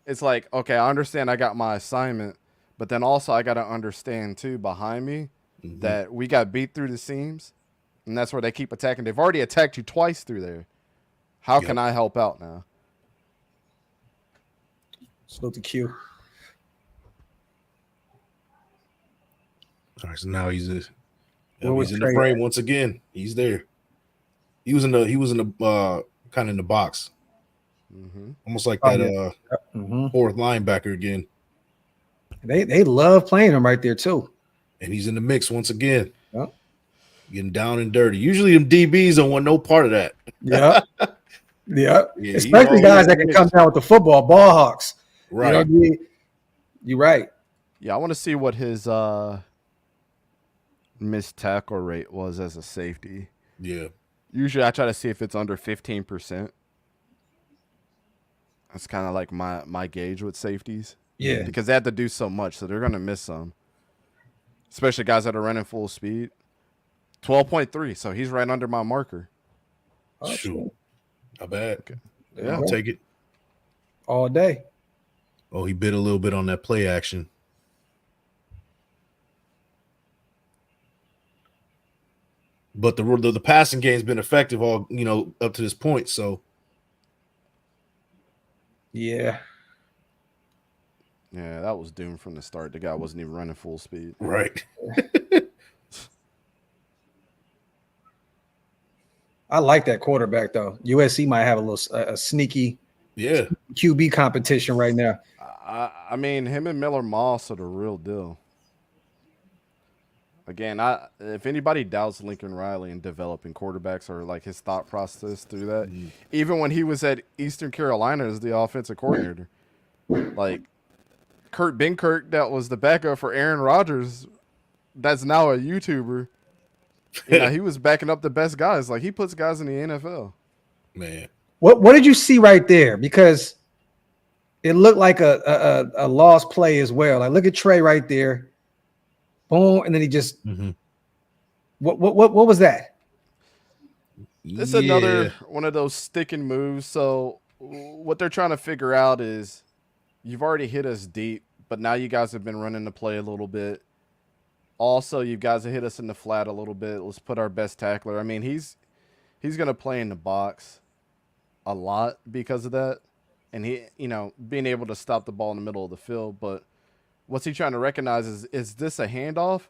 It's like, okay, I understand I got my assignment, but then also I got to understand too behind me that we got beat through the seams, and that's where they keep attacking. They've already attacked you twice through there. How can I help out now? Salute the Q. All right, so now he's in the frame once again. He's there. He was in the kind of in the box, almost like that fourth linebacker again. They love playing him right there too. And he's in the mix once again. Yep. Getting down and dirty. Usually them DBs don't want no part of that. Yeah. Especially guys that can come down with the football, ball hawks. Right. You're right. Yeah, I want to see what his missed tackle rate was as a safety. Yeah. Usually I try to see if it's under 15%. That's kind of like my gauge with safeties. Yeah. Because they have to do so much, so they're going to miss some. Especially guys that are running full speed. 12.3, so he's right under my marker. Shoot. Not bad. Okay. Yeah, I'll take it. All day. Oh, he bit a little bit on that play action. But the passing game's been effective all, up to this point, so. Yeah. Yeah, that was doomed from the start. The guy wasn't even running full speed. Right. I like that quarterback though. USC might have a little a sneaky QB competition right now. I mean, him and Miller Moss are the real deal. Again, if anybody doubts Lincoln Riley and developing quarterbacks or like his thought process through that, even when he was at Eastern Carolina as the offensive coordinator, like Kurt Benkirk, that was the backup for Aaron Rodgers, that's now a YouTuber. You know, he was backing up the best guys. Like he puts guys in the NFL. Man, what did you see right there? Because it looked like a lost play as well. Like look at Trey right there. Boom, and then he just what was that? This is another one of those sticking moves. So what they're trying to figure out is you've already hit us deep, but now you guys have been running the play a little bit. Also, you guys have hit us in the flat a little bit. Let's put our best tackler. I mean, he's gonna play in the box a lot because of that. And he, you know, being able to stop the ball in the middle of the field, but what's he trying to recognize is this a handoff?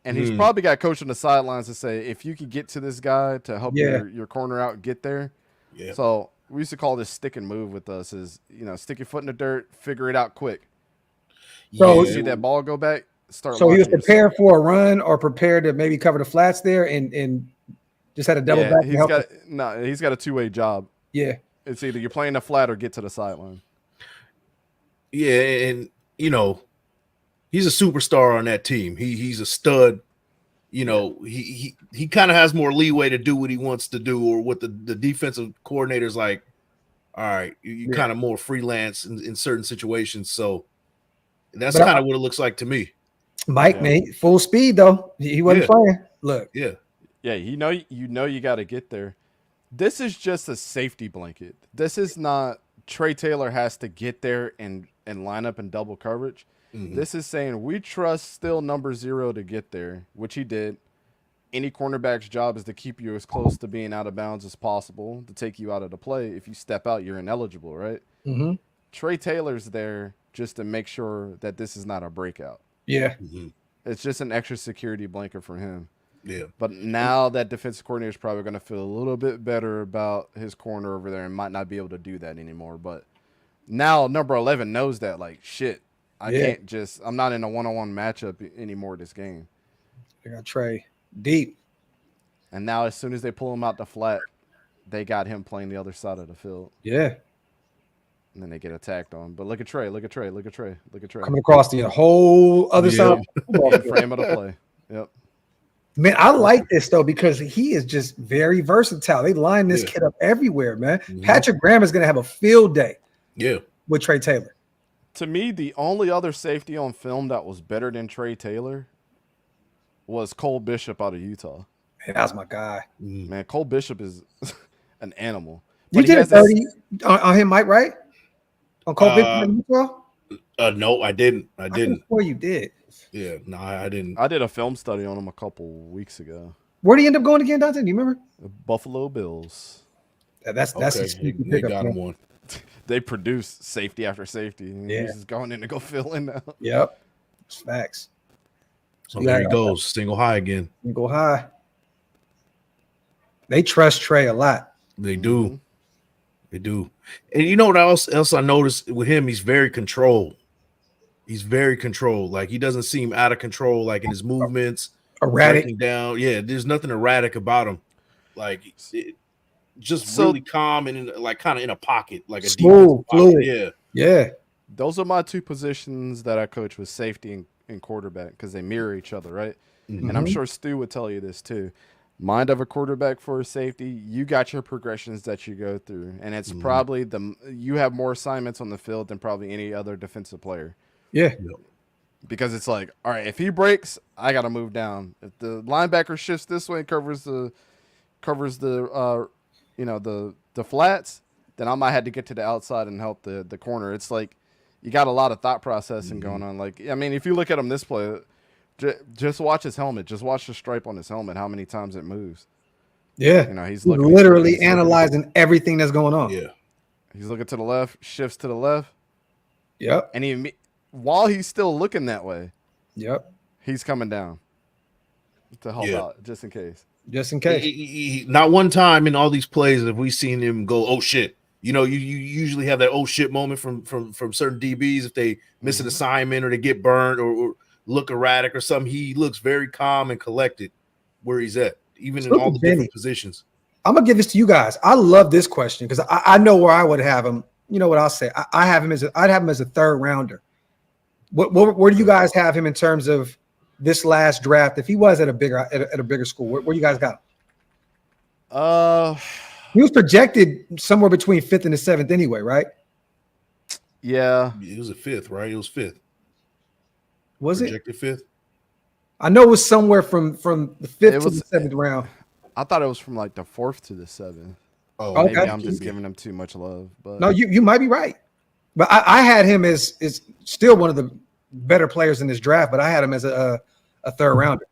And he's probably got coach on the sidelines to say, if you can get to this guy to help your corner out, get there. Yeah. So we used to call this stick and move with us is, you know, stick your foot in the dirt, figure it out quick. So you see that ball go back, start. So he was prepared for a run or prepared to maybe cover the flats there and just had a double back. He's got a two-way job. Yeah. It's either you're playing the flat or get to the sideline. Yeah, and you know, he's a superstar on that team. He's a stud. You know, he kind of has more leeway to do what he wants to do, or what the defensive coordinator's like, all right, you kind of more freelance in certain situations. So that's kind of what it looks like to me. Mike, man, full speed though. He wasn't playing. Look. Yeah, you know you got to get there. This is just a safety blanket. This is not Trey Taylor has to get there and line up in double coverage. This is saying we trust still number 0 to get there, which he did. Any cornerback's job is to keep you as close to being out of bounds as possible, to take you out of the play. If you step out, you're ineligible, right? Trey Taylor's there just to make sure that this is not a breakout. Yeah. It's just an extra security blanket for him. Yeah. But now that defensive coordinator is probably going to feel a little bit better about his corner over there and might not be able to do that anymore. But now number 11 knows that, like, shit, I'm not in a one-on-one matchup anymore this game. They got Trey deep. And now as soon as they pull him out the flat, they got him playing the other side of the field. Yeah. And then they get attacked on. But look at Trey. Coming across the whole other side. Frame of the play. Yep. Man, I like this though because he is just very versatile. They line this kid up everywhere, man. Patrick Graham is going to have a field day. Yeah, with Trey Taylor. To me, the only other safety on film that was better than Trey Taylor was Cole Bishop out of Utah. Man, that's my guy. Man, Cole Bishop is an animal. You did a 30 on him, Mike, right? On Cole Bishop in Utah? No, I didn't. Before you did. Yeah, no, I didn't. I did a film study on him a couple weeks ago. Where did he end up going again, Dante? Do you remember? The Buffalo Bills. That's okay. They got him one. They produce safety after safety. He's just going in to go fill in now. Yep. It's facts. So there he goes. Single high again. Single high. They trust Trey a lot. They do. They do. And you know what else I noticed with him? He's very controlled. He's very controlled. Like he doesn't seem out of control, like in his movements. Erratic. Down. Yeah, there's nothing erratic about him. Like just really calm and like kind of in a pocket, like a smooth, fluid. Yeah. Those are my two positions that I coach with safety and quarterback because they mirror each other, right? And I'm sure Stu would tell you this too. Mind of a quarterback for a safety, you got your progressions that you go through, and it's probably you have more assignments on the field than probably any other defensive player. Yeah. Because it's like, all right, if he breaks, I got to move down. If the linebacker shifts this way and covers the flats, then I might have to get to the outside and help the corner. It's like you got a lot of thought processing going on. Like, I mean, if you look at him this play, just watch his helmet. Just watch the stripe on his helmet, how many times it moves. Yeah. You know, he's literally analyzing everything that's going on. Yeah. He's looking to the left, shifts to the left. Yep. And while he's still looking that way, yep, he's coming down to help out just in case. Just in case. Not one time in all these plays have we seen him go, oh shit. You know, you usually have that oh shit moment from certain DBs if they miss an assignment or they get burned or look erratic or something. He looks very calm and collected where he's at, even in all the different positions. I'm gonna give this to you guys. I love this question because I know where I would have him. You know what I'll say? I'd have him as a third rounder. Where do you guys have him in terms of this last draft? If he was at a bigger school, where you guys got him? He was projected somewhere between 5th and the 7th anyway, right? Yeah. It was a 5th, right? It was 5th. Was projected 5th? I know it was somewhere from the 5th to the 7th round. I thought it was from like the 4th to the 7th. Oh, maybe I'm just giving him too much love. But no, you might be right. But I had him as still one of the better players in this draft, but I had him as a third rounder.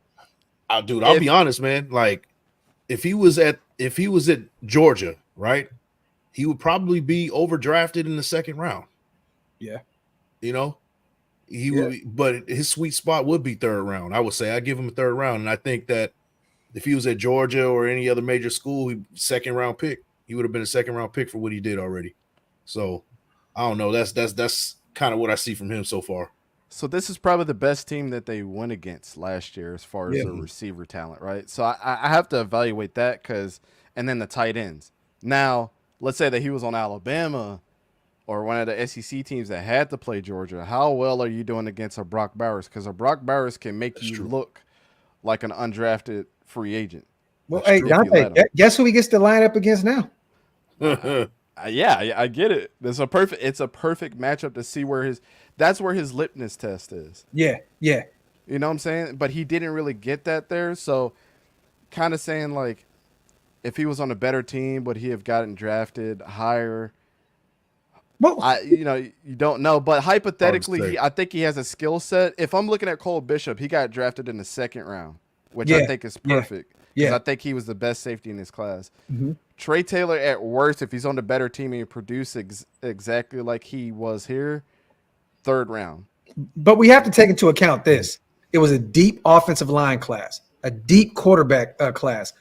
Dude, I'll be honest, man. Like, if he was at Georgia, right, he would probably be overdrafted in the 2nd round. Yeah, you know, he would, but his sweet spot would be 3rd round. I would say I give him a 3rd round, and I think that if he was at Georgia or any other major school, 2nd round pick. He would have been a 2nd round pick for what he did already. So I don't know. That's kind of what I see from him so far. So this is probably the best team that they went against last year as far as the receiver talent, right? So I have to evaluate that and then the tight ends. Now, let's say that he was on Alabama or one of the SEC teams that had to play Georgia. How well are you doing against a Brock Bowers? Because a Brock Bowers can make you look like an undrafted free agent. Well, hey, Dante, guess who he gets to line up against now? Yeah, I get it. It's a perfect matchup to see that's where his litmus test is. Yeah. You know what I'm saying? But he didn't really get that there. So kind of saying like if he was on a better team, would he have gotten drafted higher? Well, you don't know. But hypothetically, I think he has a skill set. If I'm looking at Cole Bishop, he got drafted in the 2nd round, which I think is perfect. Because I think he was the best safety in his class. Mm-hmm. Trey Taylor, at worst, if he's on the better team and he produces exactly like he was here, 3rd round. But we have to take into account this. It was a deep offensive line class, a deep quarterback class,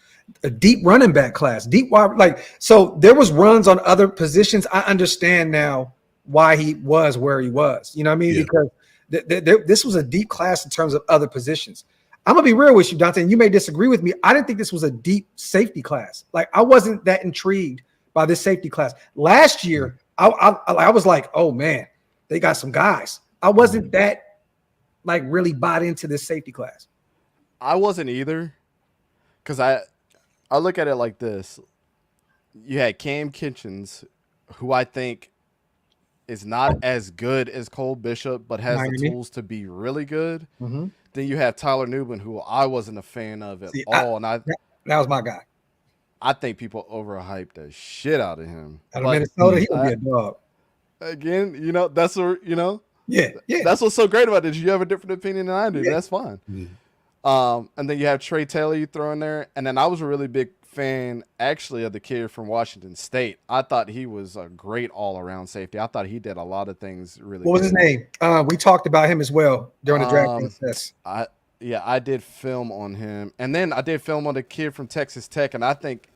a deep running back class, so there was runs on other positions. I understand now why he was where he was. You know what I mean? Yeah. Because this was a deep class in terms of other positions. I'm going to be real with you, Dante, and you may disagree with me. I didn't think this was a deep safety class. Like, I wasn't that intrigued by this safety class. Last year, I was like, oh, man, they got some guys. I wasn't that, really bought into this safety class. I wasn't either because I look at it like this. You had Cam Kitchens, who I think is not as good as Cole Bishop, but has the tools to be really good. Mm-hmm. Then you have Tyler Nubin, who I wasn't a fan of at all. That was my guy. I think people overhyped the shit out of him. Out of Minnesota, he would be a dog. Again, that's where, Yeah. That's what's so great about it. You have a different opinion than I do. Yeah. That's fine. Mm-hmm. And then you have Trey Taylor you throw in there. And then I was a really big fan, actually, of the kid from Washington State. I thought he was a great all-around safety. I thought he did a lot of things really What was his name? We talked about him as well during the draft process. I did film on him. And then I did film on the kid from Texas Tech, and I think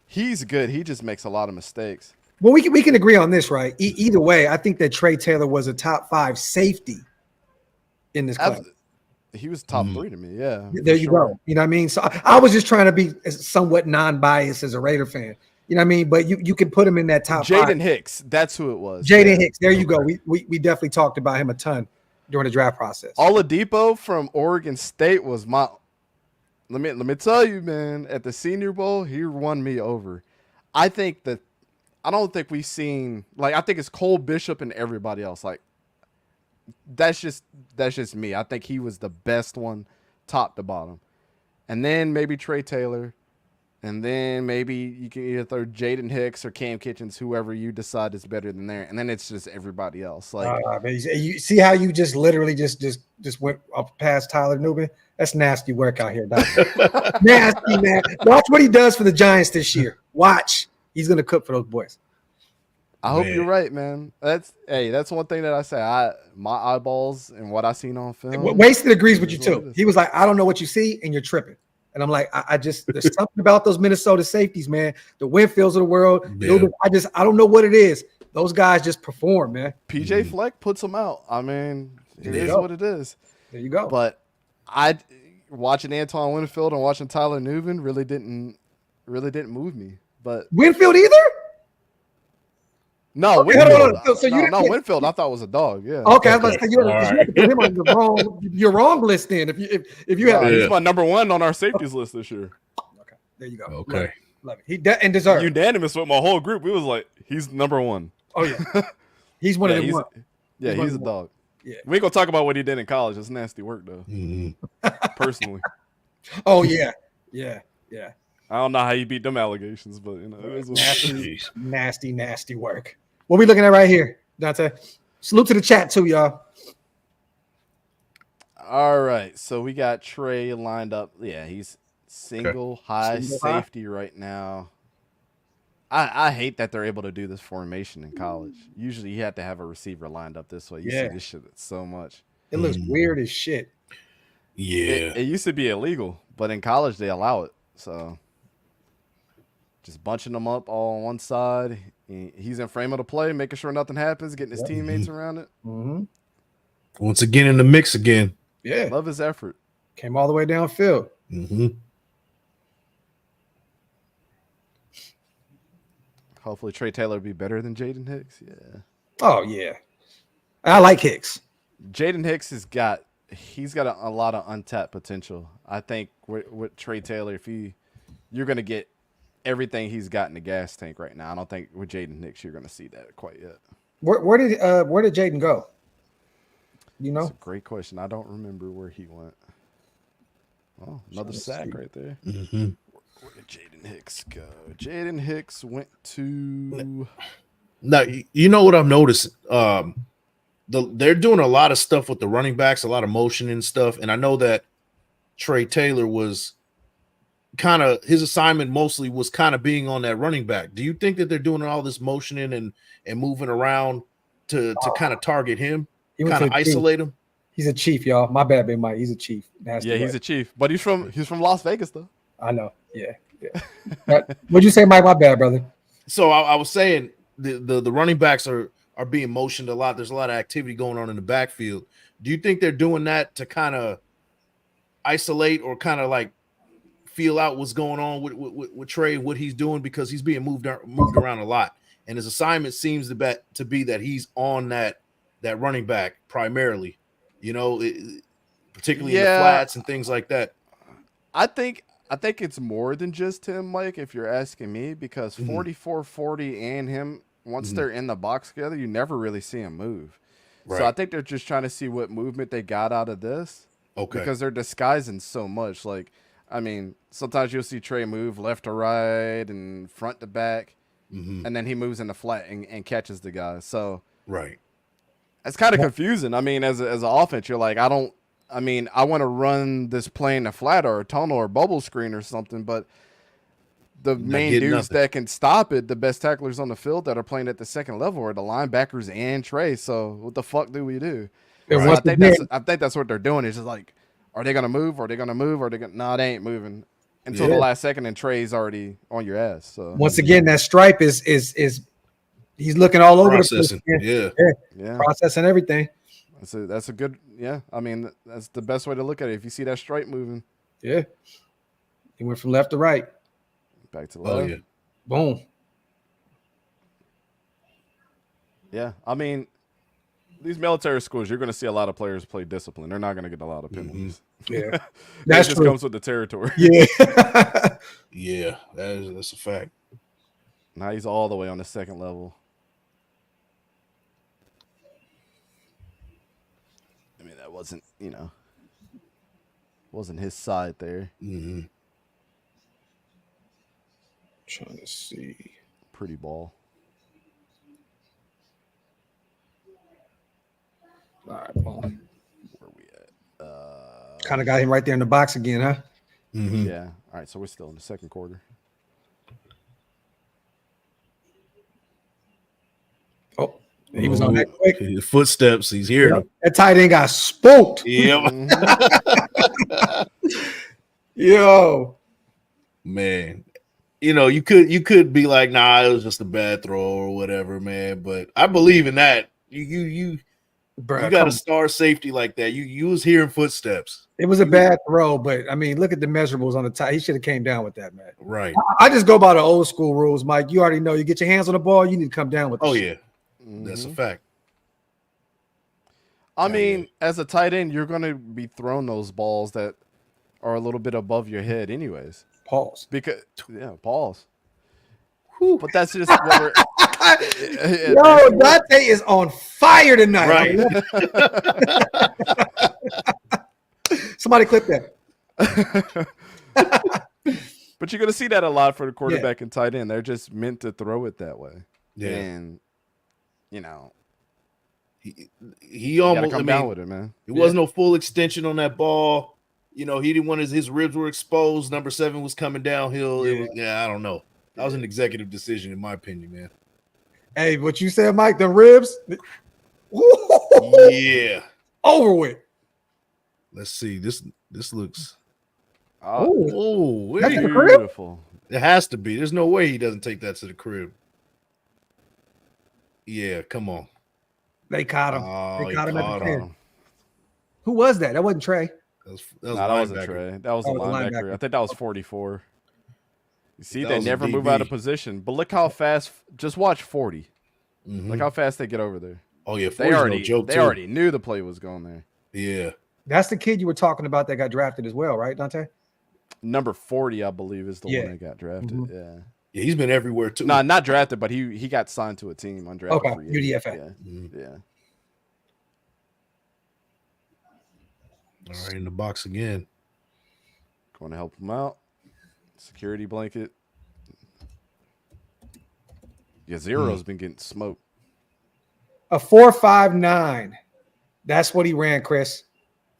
he's good. He just makes a lot of mistakes. Well, we can agree on this, right? Either way, I think that Trey Taylor was a top 5 safety in this class. He was top 3 to me, yeah. There you go. You know what I mean? So I was just trying to be somewhat non-biased as a Raider fan. You know what I mean? But you can put him in that top 5. Jaden Hicks, that's who it was. Jaden Hicks, there you go. We definitely talked about him a ton during the draft process. Oladipo from Oregon State was my – let me tell you, man, at the Senior Bowl, he won me over. I don't think we've seen – I think it's Cole Bishop and everybody else. That's just me. I think he was the best one, top to bottom. And then maybe Trey Taylor. And then maybe you can either throw Jaden Hicks or Cam Kitchens, whoever you decide is better than there. And then it's just everybody else. You see how you just literally just went up past Tyler Nubin? That's nasty work out here, Doc. Nasty, man. Watch what he does for the Giants this year. Watch. He's going to cook for those boys. I hope you're right, man. That's one thing that I say. My eyeballs and what I seen on film. Wasted agrees with you too. He was like, I don't know what you see, and you're tripping. And I'm like, I just there's something about those Minnesota safeties, man. The Winfields of the world. Yeah. I don't know what it is. Those guys just perform, man. PJ Fleck puts them out. I mean, it is what it is. There you go. But watching Antoine Winfield and watching Tyler Newman really didn't move me. But Winfield either? No, okay, Winfield. So Winfield I thought was a dog. Yeah. Okay, I was about to say you have to put him on your wrong list then. If you have he's my number one on our safeties list this year. Okay, there you go. Okay, love it. He and deserves unanimous with my whole group. We was like, he's number one. Oh yeah, he's one of them. He's a dog. Yeah, we ain't gonna talk about what he did in college. It's nasty work though. Personally. Oh yeah. I don't know how you beat them allegations, but you know, it was nasty work. What we looking at right here, Dante? Salute to the chat too, y'all. All right, so we got Trey lined up. Yeah, he's single safety right now. I hate that they're able to do this formation in college. Usually you have to have a receiver lined up this way. You see this shit so much. It looks weird as shit. Yeah. It used to be illegal, but in college they allow it. So just bunching them up all on one side. He's in frame of the play, making sure nothing happens, getting his teammates around it. Once again in the mix again. Yeah. Love his effort. Came all the way downfield. Hopefully Trey Taylor will be better than Jaden Hicks. Yeah. Oh, yeah. I like Hicks. Jaden Hicks he's got a lot of untapped potential. I think with Trey Taylor, you're going to get everything he's got in the gas tank right now. I don't think with Jaden Hicks you're going to see that quite yet. Where did Jaden go? You know? That's a great question. I don't remember where he went. Oh, another sack right there. Where did Jaden Hicks go? Jaden Hicks went to. Now, you know what I've noticed? They're doing a lot of stuff with the running backs, a lot of motion and stuff. And I know that Trey Taylor was his assignment mostly was kind of being on that running back. Do you think that they're doing all this motioning and moving around to kind of target him, kind of isolate him? He's a chief, y'all. My bad, Big Mike. He's a chief. He's a chief, but he's from Las Vegas though. I know. Yeah. What'd you say, Mike? My bad, brother. So I was saying the running backs are being motioned a lot. There's a lot of activity going on in the backfield. Do you think they're doing that to kind of isolate or kind of like feel out what's going on with Trey and what he's doing, because he's being moved around a lot, and his assignment seems to be that he's on that running back primarily, particularly in the flats and things like that. I think it's more than just him, Mike, if you're asking me, because 44-40 and him, once they're in the box together, you never really see him move. Right. So I think they're just trying to see what movement they got out of this. Okay. Because they're disguising so much. Like, I mean, sometimes you'll see Trey move left to right and front to back, and then he moves in the flat and catches the guy. So right. It's kind of confusing. I mean, as an offense, you're like, I want to run this play in a flat or a tunnel or bubble screen or something, but the main dudes that can stop it, the best tacklers on the field that are playing at the second level, are the linebackers and Trey. So what the fuck do we do? Right. So I think that's what they're doing. It's just like, are they going to move? Are they going to move? No, they ain't moving until the last second, and Trey's already on your ass. So once again, that stripe is he's looking all over the place. Yeah. Processing everything. That's a good, I mean, that's the best way to look at it. If you see that stripe moving. Yeah. He went from left to right. Back to left. Oh, yeah. Boom. Yeah. I mean, these military schools, you're going to see a lot of players play discipline. They're not going to get a lot of penalties. Yeah. That just comes with the territory. Yeah. Yeah. That's a fact. Now he's all the way on the second level. I mean, that wasn't his side there. Trying to see. Pretty ball. All right, boom. Where we at? Kind of got him right there in the box again, huh? Yeah. All right, so we're still in the second quarter. He was on that quick. His footsteps. He's hearing them. That tight end got spooked. Yep. Yo, man. You could be like, nah, it was just a bad throw or whatever, man. But I believe in that. You got a star safety like that. You was hearing footsteps. It was a bad throw, but I mean, look at the measurables on the tie. He should have came down with that, man. Right. I just go by the old school rules, Mike. You already know. You get your hands on the ball, you need to come down with. Yeah, that's a fact. I mean, as a tight end, you're going to be throwing those balls that are a little bit above your head, anyways. Pause. Pause. Whew. But that's just what we're. Yo, Dante is on fire tonight. Right. Somebody clip that. But you're going to see that a lot for the quarterback and tight end. They're just meant to throw it that way. Yeah. And, he almost come down with it, man. It wasn't no full extension on that ball. He didn't want his ribs were exposed. Number 7 was coming downhill. I don't know. That was an executive decision, in my opinion, man. Hey, what you said, Mike? The ribs? Yeah. Over with. Let's see. This looks. Oh, that's beautiful. It has to be. There's no way he doesn't take that to the crib. Yeah, come on. They caught him. Oh, they caught him at the 10. Who was that? That wasn't Trey. That wasn't Trey. That was a linebacker. I think that was 44. You see, they never move out of position. But look how fast. Just watch 40. Mm-hmm. Look how fast they get over there. Oh yeah, they already knew the play was going there. Yeah, that's the kid you were talking about that got drafted as well, right, Dante? Number 40, I believe, is the one that got drafted. Mm-hmm. Yeah, he's been everywhere too. No, not drafted, but he got signed to a team undrafted. Okay, UDFA. Yeah. All right, in the box again. Going to help him out. Security blanket. Yeah, Zero's been getting smoked. A 4.59. That's what he ran, Chris.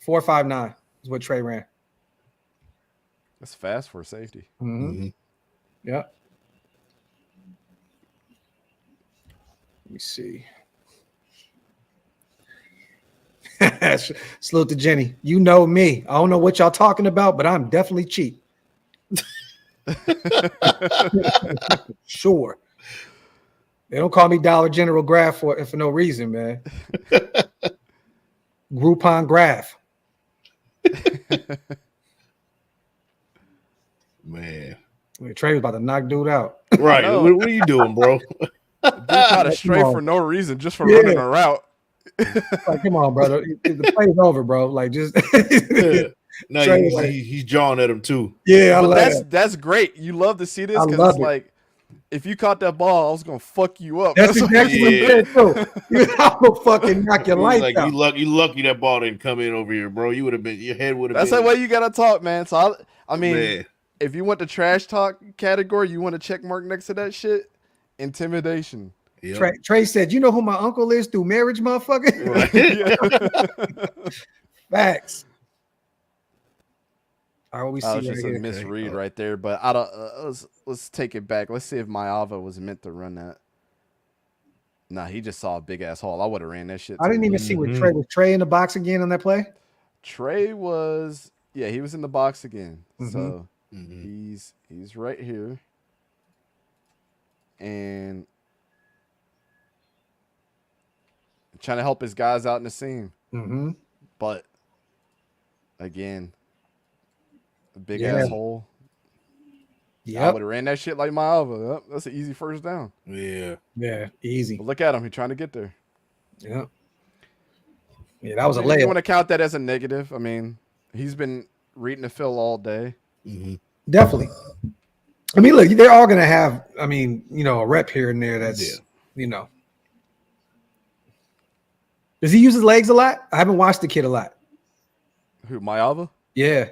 4.59 is what Trey ran. That's fast for a safety. Mm-hmm. Yeah. Let me see. Salute to Jenny. You know me. I don't know what y'all talking about, but I'm definitely cheap. Sure. They don't call me Dollar General Graphk for no reason, man. Groupon Graphk. Man. Trey was about to knock dude out. Right. What are you doing, bro? Dude caught a stray for no reason, just for running a route. Like, come on, brother. The play's over, bro. Like, just No, he's jawing at him too. Yeah, that's great. You love to see this because it's like, if you caught that ball, I was gonna fuck you up. That's exactly what I'm saying too. I'm gonna fucking knock your lights out. You lucky that ball didn't come in over here, bro. You would have been, your head would have. That's the way you gotta talk, man. So I mean, if you want the trash talk category, you want a check mark next to that shit. Intimidation. Yep. Trey said, "You know who my uncle is through marriage, motherfucker." Right. Facts. All right, what we see was just a misread right there, but I don't. Let's take it back. Let's see if Maava was meant to run that. Nah, he just saw a big ass haul. I would have ran that shit. I didn't even see what Trey was. Trey in the box again on that play. Trey was, he was in the box again. So he's right here, and trying to help his guys out in the seam. But again, a big ass hole. I would have ran that shit like Maava. That's an easy first down. Yeah, easy. But look at him. He's trying to get there. Yeah, that was a layup. You want to count that as a negative? I mean, he's been reading the fill all day. Definitely. I mean, look, they're all going to have, a rep here and there. That's, Does he use his legs a lot? I haven't watched the kid a lot. Who, Maava? Yeah.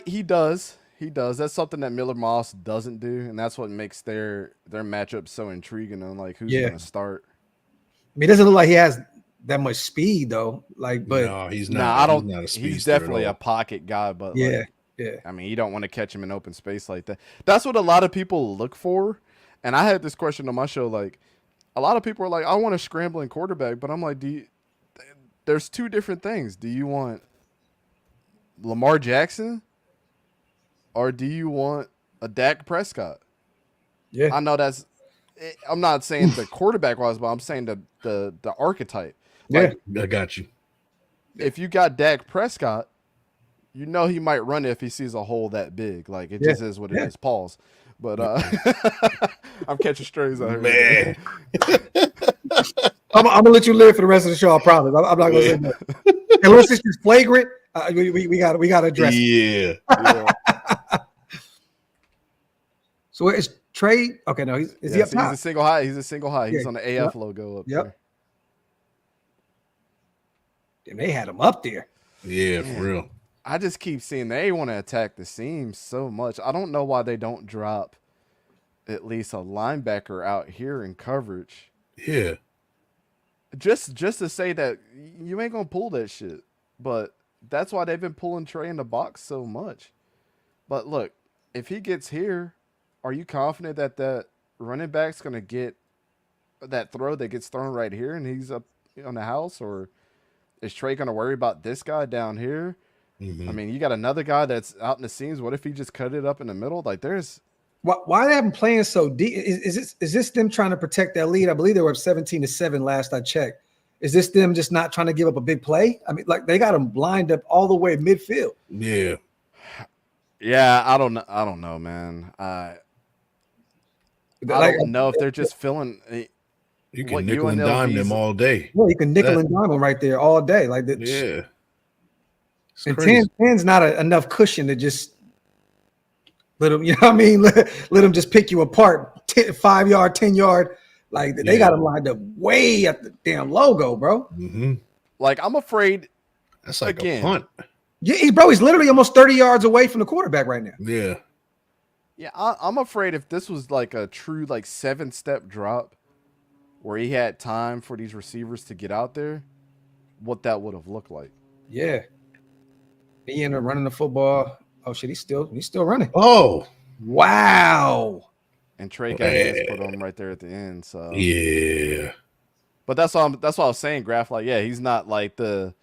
He does. He does. That's something that Miller Moss doesn't do, and that's what makes their matchup so intriguing on like who's going to start. I mean, it doesn't look like he has that much speed though. Like, but no, he's not. He's definitely a pocket guy, but I mean, you don't want to catch him in open space like that. That's what a lot of people look for. And I had this question on my show, like, a lot of people are like, I want a scrambling quarterback, but I'm like, there's two different things. Do you want Lamar Jackson or do you want a Dak Prescott? Yeah. I know I'm not saying the quarterback wise, but I'm saying the archetype. Like, yeah, I got you. If you got Dak Prescott, you know he might run it if he sees a hole that big. Like, it just is what it is. Pause. But I'm catching strays out here. Man. I'm gonna let you live for the rest of the show. I promise. I'm not gonna say that. Unless it's just flagrant, we got to address it. Yeah. So it's Trey. Okay, no, is he up top? He's a single high. He's on the AF logo up there. And they had him up there. Yeah, for real. I just keep seeing they want to attack the seams so much. I don't know why they don't drop at least a linebacker out here in coverage. Yeah. Just to say that you ain't gonna pull that shit. But that's why they've been pulling Trey in the box so much. But look, if he gets here, are you confident that running back's gonna get that throw that gets thrown right here and he's up on the house? Or is Trey gonna worry about this guy down here? I mean, you got another guy that's out in the seams. What if he just cut it up in the middle? Like, there's why they haven't playing so deep? Is this them trying to protect that lead? I believe they were up 17-7 last I checked. Is this them just not trying to give up a big play? I mean, like, they got them lined up all the way midfield. Yeah. Yeah, I don't know, man. I don't know if they're just feeling. You can nickel and dime them all day. Well, you can nickel and dime them right there all day. Like that. Yeah. And 10's not enough cushion to just let them, you know what I mean? Let them just pick you apart 5 yard, 10 yard. Like, they got them lined up way at the damn logo, bro. Like, I'm afraid. That's like a punt. Yeah, he's literally almost 30 yards away from the quarterback right now. Yeah. Yeah, I'm afraid if this was like a true like 7-step drop where he had time for these receivers to get out there, what that would have looked like. Yeah. He ended up running the football. Oh shit, he's still running. Oh. Wow. And Trey got his put on right there at the end. So yeah. But that's what I was saying, Graphk. Like, yeah, he's not like the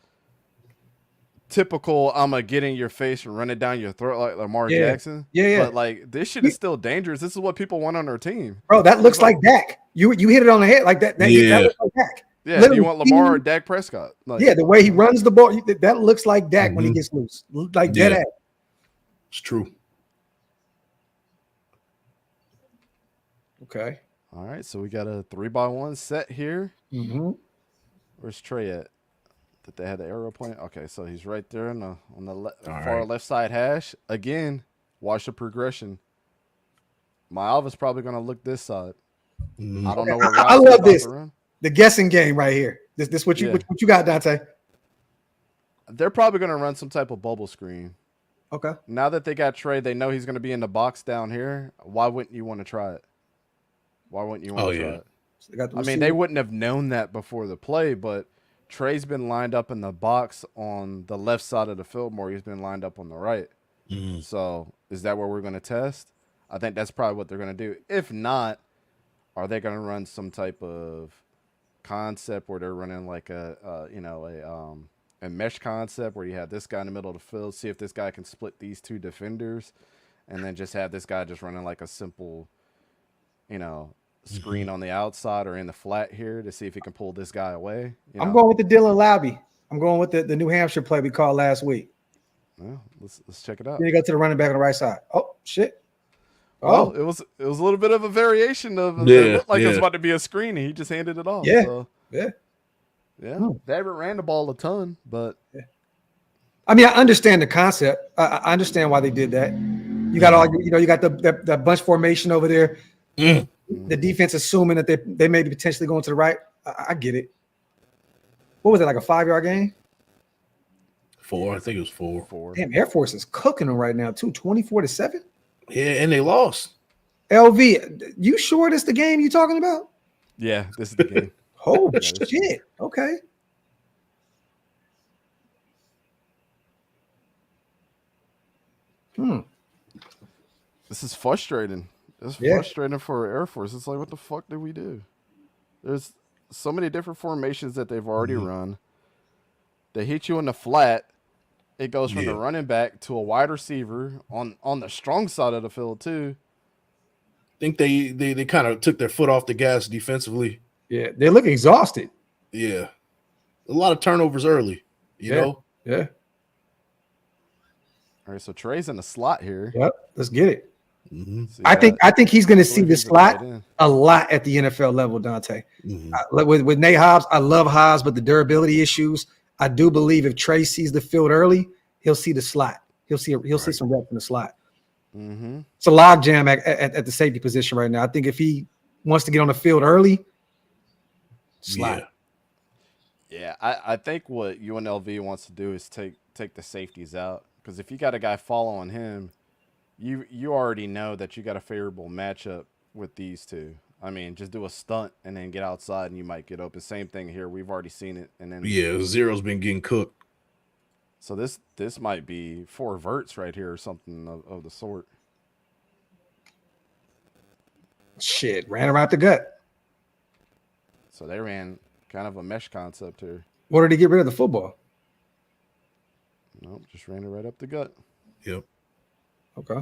typical I'm gonna get in your face and run it down your throat like Lamar Jackson. Yeah. But like, this shit is still dangerous. This is what people want on their team. Bro, that looks like Dak. You hit it on the head like that. That looks like Dak. Yeah, do you want Lamar or Dak Prescott? Like, yeah, the way he runs the ball, that looks like Dak when he gets loose. Like dead ass. It's true. Okay. All right, so we got a 3x1 set here. Where's Trey at? Did they have the arrow pointing? Okay, so he's right there on the far left side hash. Again, watch the progression. My Alva's probably going to look this side. I don't know what I love this. The guessing game right here. This what you got, Dante? They're probably going to run some type of bubble screen. Okay. Now that they got Trey, they know he's going to be in the box down here. Why wouldn't you want to try it? Why wouldn't you want to try it? So I mean, they wouldn't have known that before the play, but Trey's been lined up in the box on the left side of the field more. He's been lined up on the right. So is that where we're going to test? I think that's probably what they're going to do. If not, are they going to run some type of concept where they're running like a mesh concept where you have this guy in the middle of the field, see if this guy can split these two defenders, and then just have this guy just running like a simple, screen on the outside or in the flat here to see if he can pull this guy away. I'm going with the Dylan Labby. I'm going with the New Hampshire play we called last week. Well, let's check it out. Then you go to the running back on the right side. Oh shit. Oh, it was a little bit of a variation of it looked like it was about to be a screen, and he just handed it off. Yeah. So, yeah. They haven't ran the ball a ton, but I mean, I understand the concept. I understand why they did that. You got all you got the bunch formation over there. The defense assuming that they may be potentially going to the right. I get it. What was it, like a 5-yard game? 4, I think it was 4. Damn, Air Force is cooking them right now too. 24-7. Yeah, and they lost. LV, you sure this the game you talking about? Yeah, this is the game. Oh shit. Okay. This is frustrating. It's frustrating for Air Force. It's like, what the fuck did we do? There's so many different formations that they've already run. They hit you in the flat. It goes from the running back to a wide receiver on the strong side of the field too. I think they kind of took their foot off the gas defensively. Yeah, they look exhausted. Yeah. A lot of turnovers early, you know? Yeah. All right, so Trey's in the slot here. Yep, let's get it. So I think he's going to see the slot a lot at the NFL level, Dante. With Nate Hobbs, I love Hobbs, but the durability issues, I do believe if Trey sees the field early, he'll see the slot. He'll see some reps in the slot. It's a log jam at the safety position right now. I think if he wants to get on the field early, slot. Yeah, I think what UNLV wants to do is take the safeties out, because if you got a guy following him, you already know that you got a favorable matchup with these two. I mean, just do a stunt and then get outside and you might get open. Same thing here. We've already seen it. And then Zero's been getting cooked. So this might be 4 verts right here or something of the sort. Shit, ran around the gut. So they ran kind of a mesh concept here. What did he get rid of the football? Nope, just ran it right up the gut. Yep. Okay.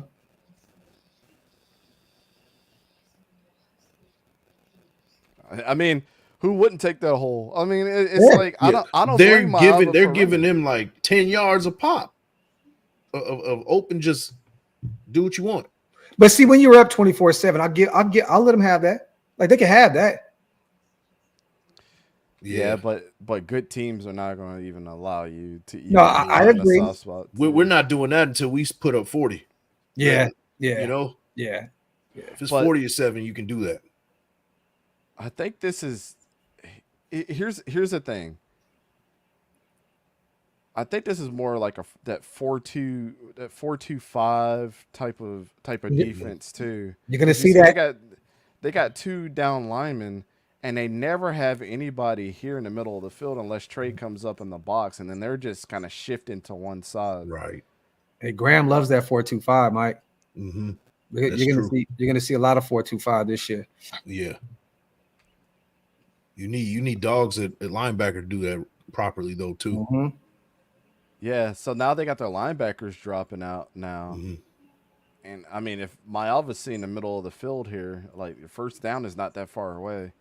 I mean, who wouldn't take that hole? I mean, it's like I don't. They're giving them like 10 yards a pop of open. Just do what you want. But see, when you're up 24-7, I'll let them have that. Like they can have that. Yeah, but good teams are not going to even allow you to. No, I agree. We're not doing that until we put up 40. Yeah. You know. Yeah. If it's 40-7, you can do that. I think this is. Here's the thing. I think this is more like that 4-2-5 type of defense too. You're gonna see that they got 2 down linemen, and they never have anybody here in the middle of the field unless Trey comes up in the box, and then they're just kind of shifting to one side. Right. Hey, Graham loves that 4-2-5, Mike. Mm-hmm. You're gonna see a lot of 4-2-5 this year. Yeah. You need dogs at linebacker to do that properly though too. Mm-hmm. Yeah, so now they got their linebackers dropping out now. And I mean, if Myalva's in the middle of the field here, like the first down is not that far away.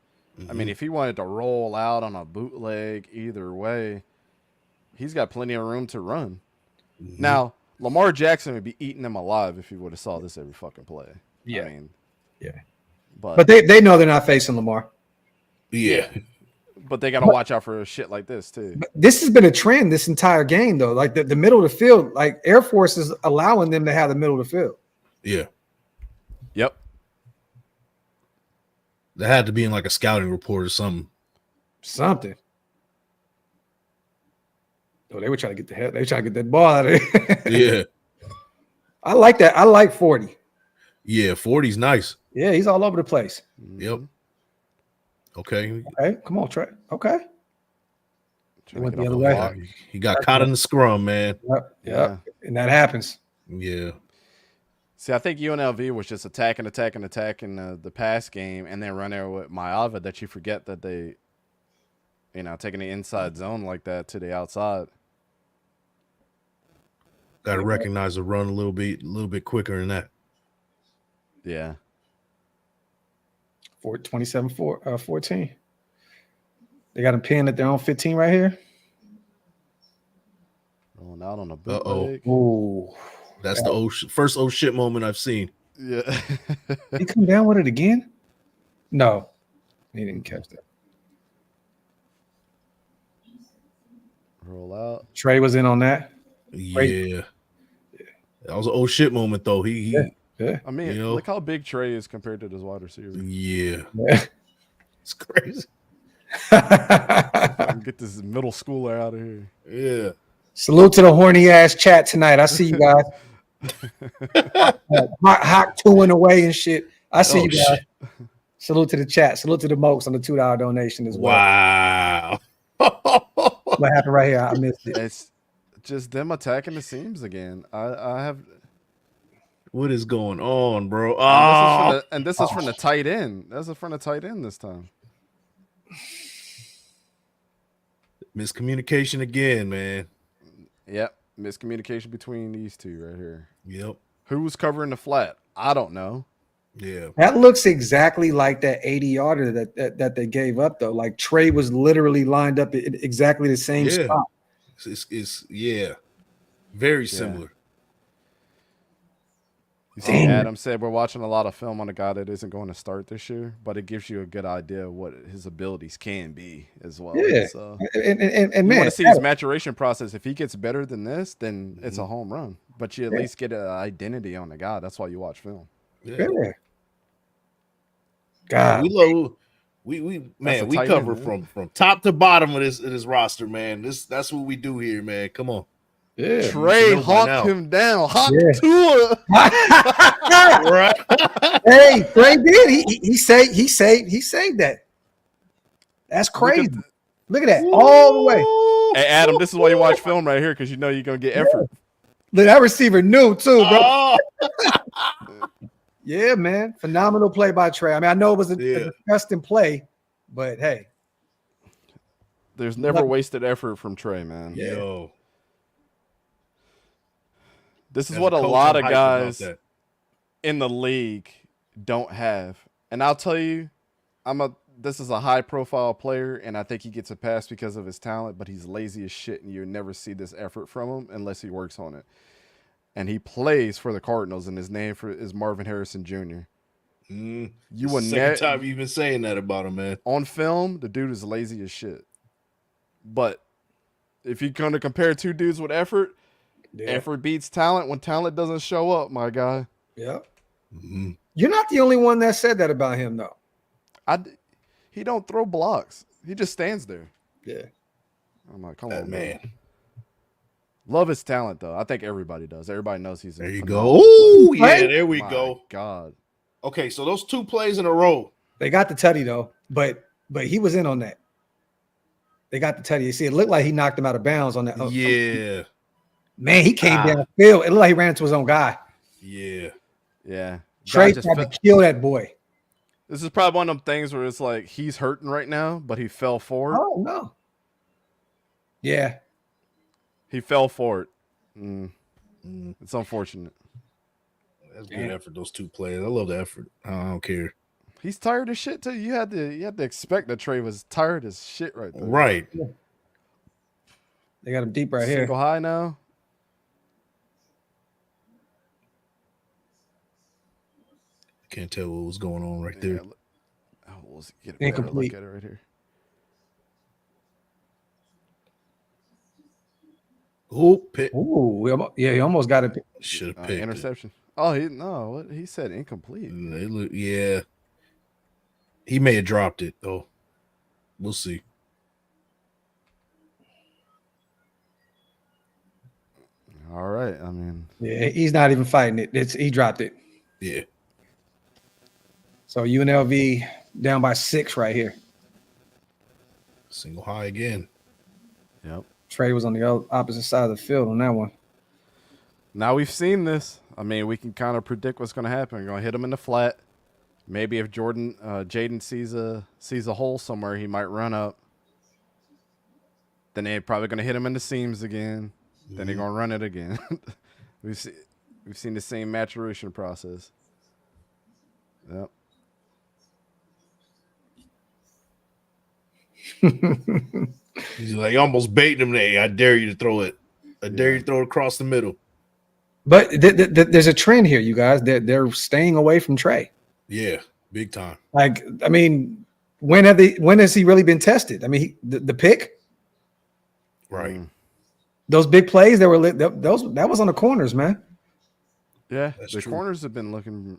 I mean, if he wanted to roll out on a bootleg either way, he's got plenty of room to run. Now, Lamar Jackson would be eating them alive if he would have saw this every fucking play. Yeah. I mean, but they know they're not facing Lamar. Yeah. But they got to watch out for shit like this too. But this has been a trend this entire game, though. Like the middle of the field, like Air Force is allowing them to have the middle of the field. Yeah. Yep. That had to be in like a scouting report or something. Oh, they were trying to get the head. They were trying to get that ball out of there. Yeah. I like that. I like 40. Yeah, 40's nice. Yeah, he's all over the place. Yep. Okay. Come on, Trey. Okay. He went the other way. He got caught in the scrum, man. Yep. And that happens. Yeah. See, I think UNLV was just attacking the pass game, and then run there with Myalva that you forget that they, taking the inside zone like that to the outside. Got to recognize the run a little bit quicker than that. Yeah. 27-14. They got him pinned at their own 15 right here. Rolling out on a bootleg. Oh, that's the first oh shit moment I've seen. Yeah. He come down with it again? No, he didn't catch that. Roll out. Trey was in on that. Yeah. That was an oh shit moment though. Yeah. I mean, look how big Trey is compared to his wide receiver. Yeah. It's crazy. Get this middle schooler out of here. Yeah. Salute to the horny ass chat tonight. I see you guys. Hot 2 away and shit. I see you guys. Shit. Salute to the chat. Salute to the Mokes on the $2 donation as well. Wow. What happened right here? I missed it. It's just them attacking the seams again. I have. What is going on, bro? And this is from the tight end. That's from the tight end this time. Miscommunication again, man. Yep. Miscommunication between these two right here. Yep. Who was covering the flat? I don't know. Yeah. That looks exactly like that 80-yarder that they gave up, though. Like Trey was literally lined up at exactly the same spot. It's very similar. You see, Adam said we're watching a lot of film on a guy that isn't going to start this year, but it gives you a good idea of what his abilities can be as well. Yeah, so, and you man, want to see his maturation process. If he gets better than this, then it's a home run. But you at least get an identity on the guy. That's why you watch film. Yeah. God, we cover from top to bottom of this roster, man. That's what we do here, man. Come on. Yeah. Trey hawked him down. Hawk Tua. Right. Hey, Trey did. He saved that. That's crazy. Look at that. All the way. Hey, Adam, this is why you watch film right here, because you know you're going to get effort. Look, that receiver knew too, bro. Yeah, man. Phenomenal play by Trey. I mean, I know it was a disgusting play, but hey. There's never wasted effort from Trey, man. Yo. This is what a lot of guys in the league don't have. And I'll tell you, this is a high-profile player, and I think he gets a pass because of his talent, but he's lazy as shit, and you never see this effort from him unless he works on it. And he plays for the Cardinals, and his name is Marvin Harrison Jr. You will never. Second time you've been saying that about him, man. On film, the dude is lazy as shit. But if you're going to compare two dudes with effort, effort beats talent when talent doesn't show up, my guy. Yeah. Mm-hmm. You're not the only one that said that about him, though. He don't throw blocks. He just stands there. Yeah. I'm like, come on, man. Love his talent, though. I think everybody does. Everybody knows he's. There you go. Oh, yeah, there we go. God. Okay, so those two plays in a row. They got the tutty though, but he was in on that. They got the tutty. You see, it looked like he knocked him out of bounds on that. Yeah. Man, he came downfield. It looked like he ran into his own guy. Yeah. Yeah. Trey tried to kill that boy. This is probably one of them things where it's like he's hurting right now, but he fell forward. Oh, no. Yeah. He fell for it. It's unfortunate. That's good effort, those two players. I love the effort. I don't care. He's tired as shit, too. You had to expect that Trey was tired as shit right there. Right. Yeah. They got him deep right here. Single high now. Can't tell what was going on right there. We'll get a better look at it right here. Oh, pick. Ooh, he almost got it. Should have picked interception. Oh, what he said incomplete. Yeah. He may have dropped it, though. We'll see. All right. I mean, yeah, he's not even fighting it. He dropped it. Yeah. So UNLV down by 6 right here. Single high again. Yep. Trey was on the opposite side of the field on that one. Now we've seen this. I mean, we can kind of predict what's going to happen. We're going to hit him in the flat. Maybe if Jaden sees a hole somewhere, he might run up. Then they're probably going to hit him in the seams again. Then they're going to run it again. We've seen the same maturation process. Yep. He's like almost baiting him there. I dare you to throw it. I dare you to throw it across the middle. But there's a trend here, you guys. They're staying away from Trey. Yeah, big time. Like, I mean, when has he really been tested? I mean, the pick, right? Those big plays that were that was on the corners, man. Yeah, the corners have been looking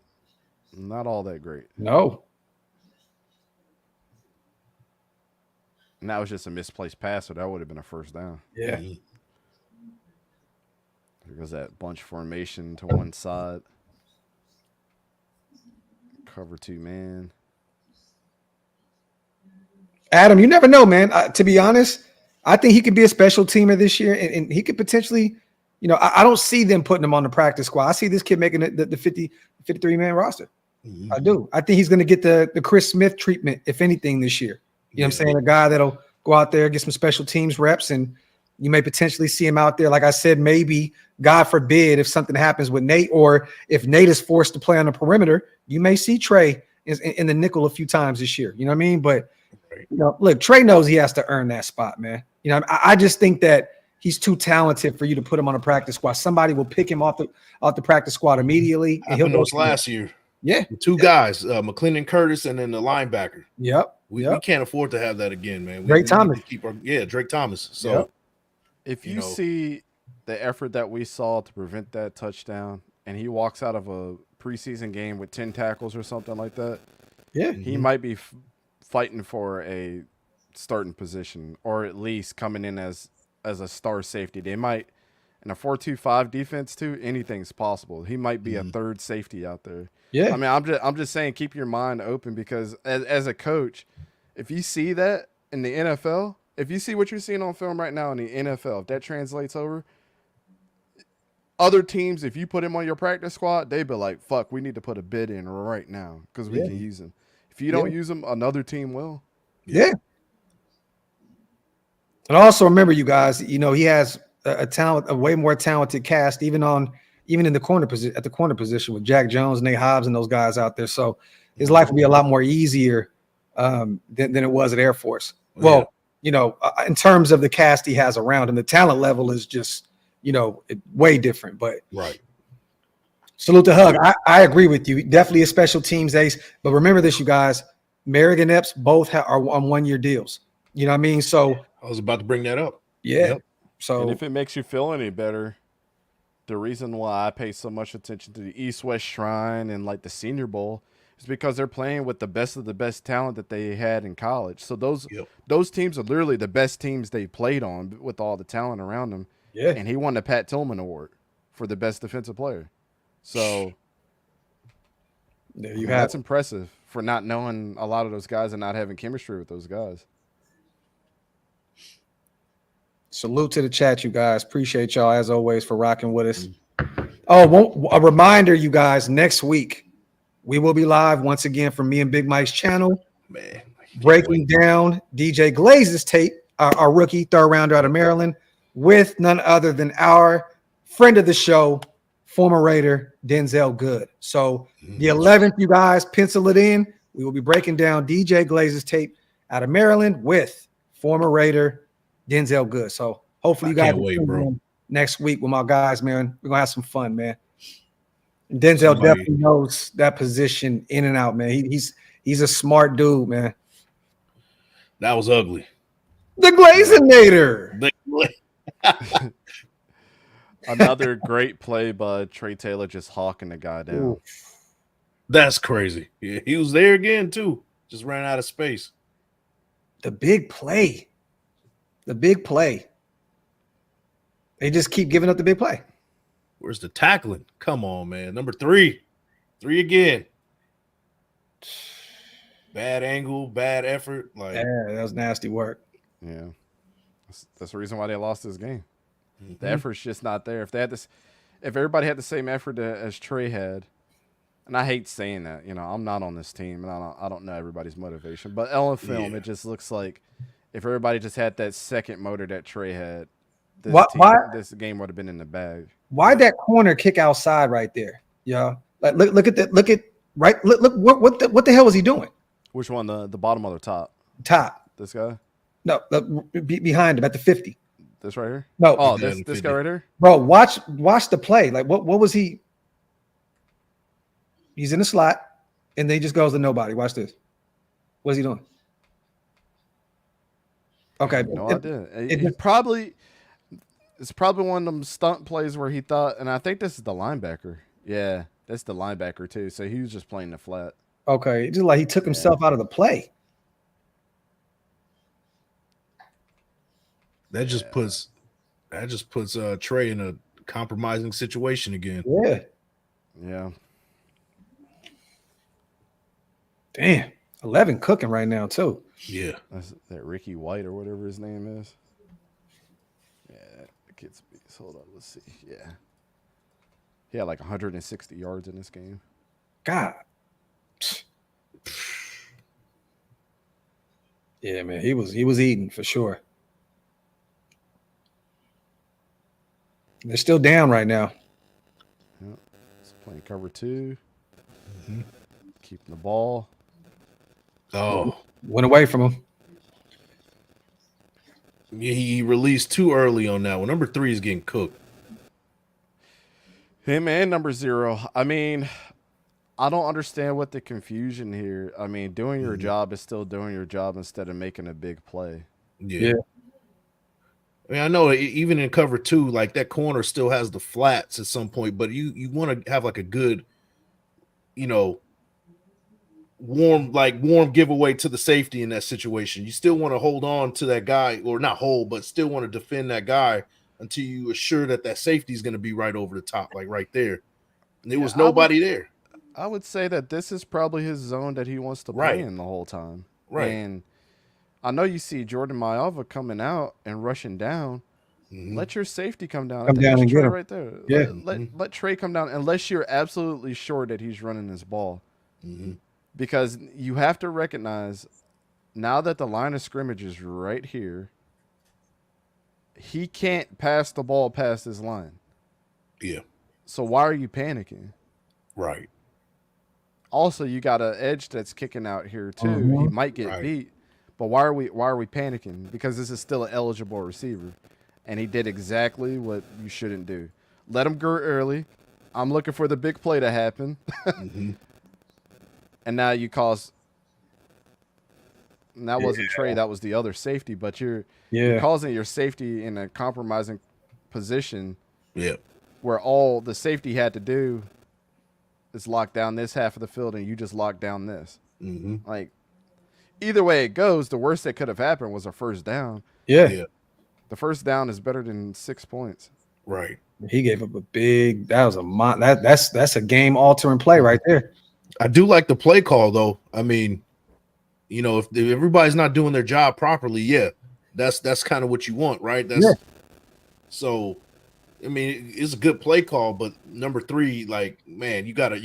not all that great. No. And that was just a misplaced pass, so that would have been a first down. Yeah. There goes that bunch formation to one side. Cover 2 man. Adam, you never know, man. To be honest, I think he could be a special teamer this year, and he could potentially, I don't see them putting him on the practice squad. I see this kid making the 53-man roster. I do. I think he's going to get the Chris Smith treatment, if anything, this year. You know what I'm saying? A guy that'll go out there, get some special teams reps, and you may potentially see him out there. Like I said, maybe, God forbid, if something happens with Nate, or if Nate is forced to play on the perimeter, you may see Trey in the nickel a few times this year. You know what I mean? But, look, Trey knows he has to earn that spot, man. I just think that he's too talented for you to put him on a practice squad. Somebody will pick him off the practice squad immediately. And he'll go last year. Yeah. The two guys, McClendon Curtis and then the linebacker. Yep. We can't afford to have that again, man. Drake Thomas. Drake Thomas. So if you see the effort that we saw to prevent that touchdown, and he walks out of a preseason game with 10 tackles or something like that, he might be fighting for a starting position, or at least coming in as a star safety. They might, in a 4-2-5 defense too, anything's possible. He might be a third safety out there. Yeah. I mean, I'm just saying, keep your mind open, because as a coach, if you see that in the NFL, if you see what you're seeing on film right now in the NFL, if that translates over, other teams, if you put him on your practice squad, they'd be like, fuck, we need to put a bid in right now because we can use him. If you don't use him, another team will. Yeah. And also remember, you guys, he has a way more talented cast, even in the corner position, at the corner position, with Jack Jones, Nate Hobbs, and those guys out there. So his life will be a lot more easier than it was at Air Force. Well, in terms of the cast he has around him, the talent level is just, way different. But salute to Hug. I agree with you. Definitely a special teams ace. But remember this, you guys, Merrick and Epps both are on 1-year deals. You know what I mean? So I was about to bring that up. Yeah. Yep. So, and if it makes you feel any better, the reason why I pay so much attention to the East-West Shrine and like the Senior Bowl is because they're playing with the best of the best talent that they had in college. So those teams are literally the best teams they played on with all the talent around them. Yeah. And he won the Pat Tillman Award for the best defensive player. So there you that's impressive for not knowing a lot of those guys and not having chemistry with those guys. Salute to the chat, you guys. Appreciate y'all, as always, for rocking with us. Oh, a reminder, you guys, next week, we will be live once again from me and Big Mike's channel, breaking down DJ Glaze's tape, our rookie third rounder out of Maryland, with none other than our friend of the show, former Raider, Denzel Good. So the 11th, you guys, pencil it in. We will be breaking down DJ Glaze's tape out of Maryland with former Raider, Denzel Good. So hopefully you guys will next week with my guys, man. We're gonna have some fun, man. Denzel definitely knows that position in and out, man. He's a smart dude, man. That was ugly. The Glazinator. Another great play by Trey Taylor, just hawking the guy down. Ooh. That's crazy. Yeah, he was there again too. Just ran out of space. The big play. The big play. They just keep giving up the big play. Where's the tackling? Come on, man. Number 3. 3 again. Bad angle, bad effort. Like, yeah, that was nasty work. Yeah. That's the reason why they lost this game. The effort's just not there. If everybody had the same effort as Trey had, and I hate saying that, I'm not on this team, and I don't know everybody's motivation, but on film, it just looks like if everybody just had that second motor that Trey had, this game would have been in the bag. Why'd that corner kick outside right there? Yeah, like look at that. Look what the hell was he doing? Which one? The bottom or the top? Top. This guy? No, behind him at the 50. This right here? No. Oh, this guy right here? Bro, watch the play. Like what was he? He's in the slot, and then he just goes to nobody. Watch this. What's he doing? Okay. No idea. It's probably one of them stunt plays where he thought, and I think this is the linebacker. Yeah, that's the linebacker too. So he was just playing the flat. Okay, just like he took himself out of the play. That just puts Trey in a compromising situation again. Yeah. Yeah. Damn. 11 cooking right now too. Yeah. That's that Ricky White or whatever his name is. Yeah, the kid's beast. Hold on, let's see. Yeah. He had like 160 yards in this game. God. Yeah, man, he was eating for sure. They're still down right now. Yep. It's playing cover 2. Keeping the ball. Oh, went away from him. He released too early on that one. Number 3 is getting cooked. Him and number 0. I mean, I don't understand what the confusion here. I mean, doing your job is still doing your job instead of making a big play. Yeah. I mean, I know even in cover 2, like that corner still has the flats at some point, but you want to have like a good, warm giveaway to the safety in that situation. You still want to hold on to that guy, or not hold, but still want to defend that guy until you are sure that safety is going to be right over the top, like right there. And there was nobody there. I would say that this is probably his zone that he wants to play in the whole time. Right. And I know you see Jordan Mailata coming out and rushing down. Let your safety come down. Come down and Trey get him. right there. Yeah. Let Trey come down unless you're absolutely sure that he's running this ball. Because you have to recognize now that the line of scrimmage is right here, he can't pass the ball past his line. Yeah. So why are you panicking? Right. Also, you got an edge that's kicking out here too. He might get beat, but why are we panicking? Because this is still an eligible receiver, and he did exactly what you shouldn't do. Let him go early. I'm looking for the big play to happen, and now you cause. And that wasn't Trey. That was the other safety. But you're causing your safety in a compromising position. Yeah. Where all the safety had to do is lock down this half of the field, and you just lock down this. Like, either way it goes, the worst that could have happened was a first down. Yeah. The first down is better than 6 points. Right. He gave up a big. That was that's a game altering play right there. I do like the play call though. I mean, if everybody's not doing their job properly, that's kind of what you want, right? So. I mean, it's a good play call, but number 3, like, man, you gotta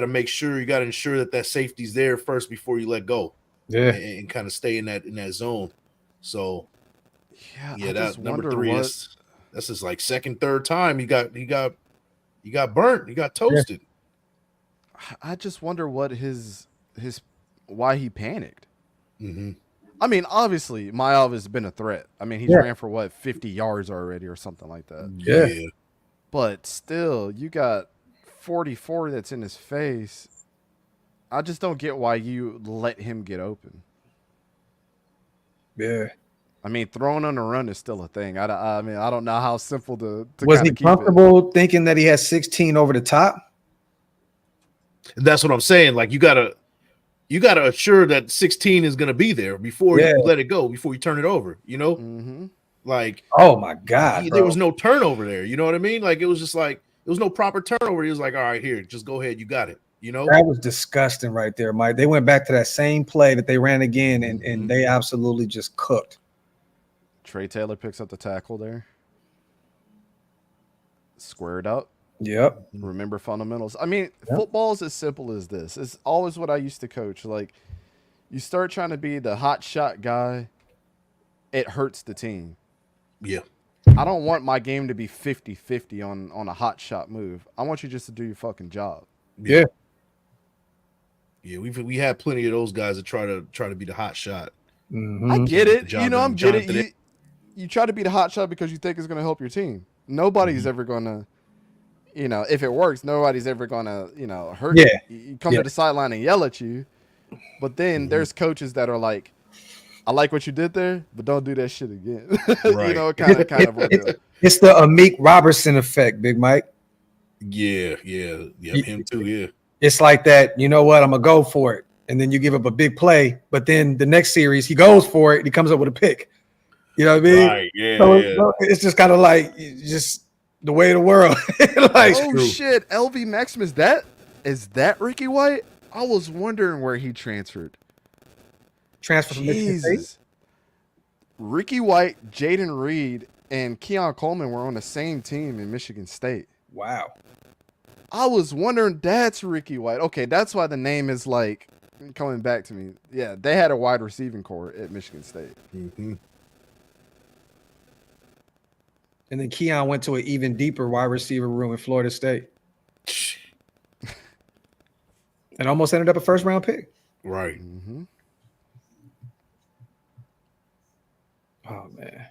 make sure, you gotta ensure that safety's there first before you let go, and kind of stay in that zone. So, that number 3 is that's his like second, third time he got burnt, he got toasted. I just wonder what his why he panicked. I mean, obviously, Mailata has been a threat. I mean, he's ran for 50 yards already or something like that. Yeah. But still, you got 44 that's in his face. I just don't get why you let him get open. Yeah. I mean, throwing on the run is still a thing. I mean, I don't know how simple to was he comfortable thinking that he has 16 over the top? That's what I'm saying. Like, you gotta assure that 16 is gonna be there before you let it go, before you turn it over. Like, oh my God, there was no turnover there. You know what I mean? Like, it was just like there was no proper turnover. He was like, all right, here, just go ahead, you got it. That was disgusting right there, Mike. They went back to that same play that they ran again, and they absolutely just cooked. Trey Taylor picks up the tackle there. Squared up. Yep. Remember fundamentals. I mean, football is as simple as this. It's always what I used to coach. Like, you start trying to be the hot shot guy, it hurts the team. Yeah. I don't want my game to be 50-50 on a hot shot move. I want you just to do your fucking job. Yeah. Yeah, we had plenty of those guys that try to be the hot shot. I get it. I'm get it. You try to be the hot shot because you think it's going to help your team. Nobody's ever going to, if it works, nobody's ever going to, hurt you. You come to the sideline and yell at you. But then there's coaches that are like, I like what you did there, but don't do that shit again. Right. kind of. It's the Amik Robertson effect, Big Mike. Yeah, him too, yeah. It's like that, you know what, I'm going to go for it. And then you give up a big play, but then the next series, he goes for it, and he comes up with a pick. You know what I mean? Right, yeah. So it's just kind of like just the way of the world. Like, shit, LV Maxim, is that Ricky White? I was wondering where he transferred. Transfer from Michigan State? Ricky White, Jaden Reed, and Keon Coleman were on the same team in Michigan State. Wow. I was wondering, that's Ricky White. Okay, that's why the name is like, coming back to me. Yeah, they had a wide receiving core at Michigan State. Mm-hmm. And then Keon went to an even deeper wide receiver room in Florida State. And almost ended up a first-round pick. Right. Mm-hmm. Oh, man.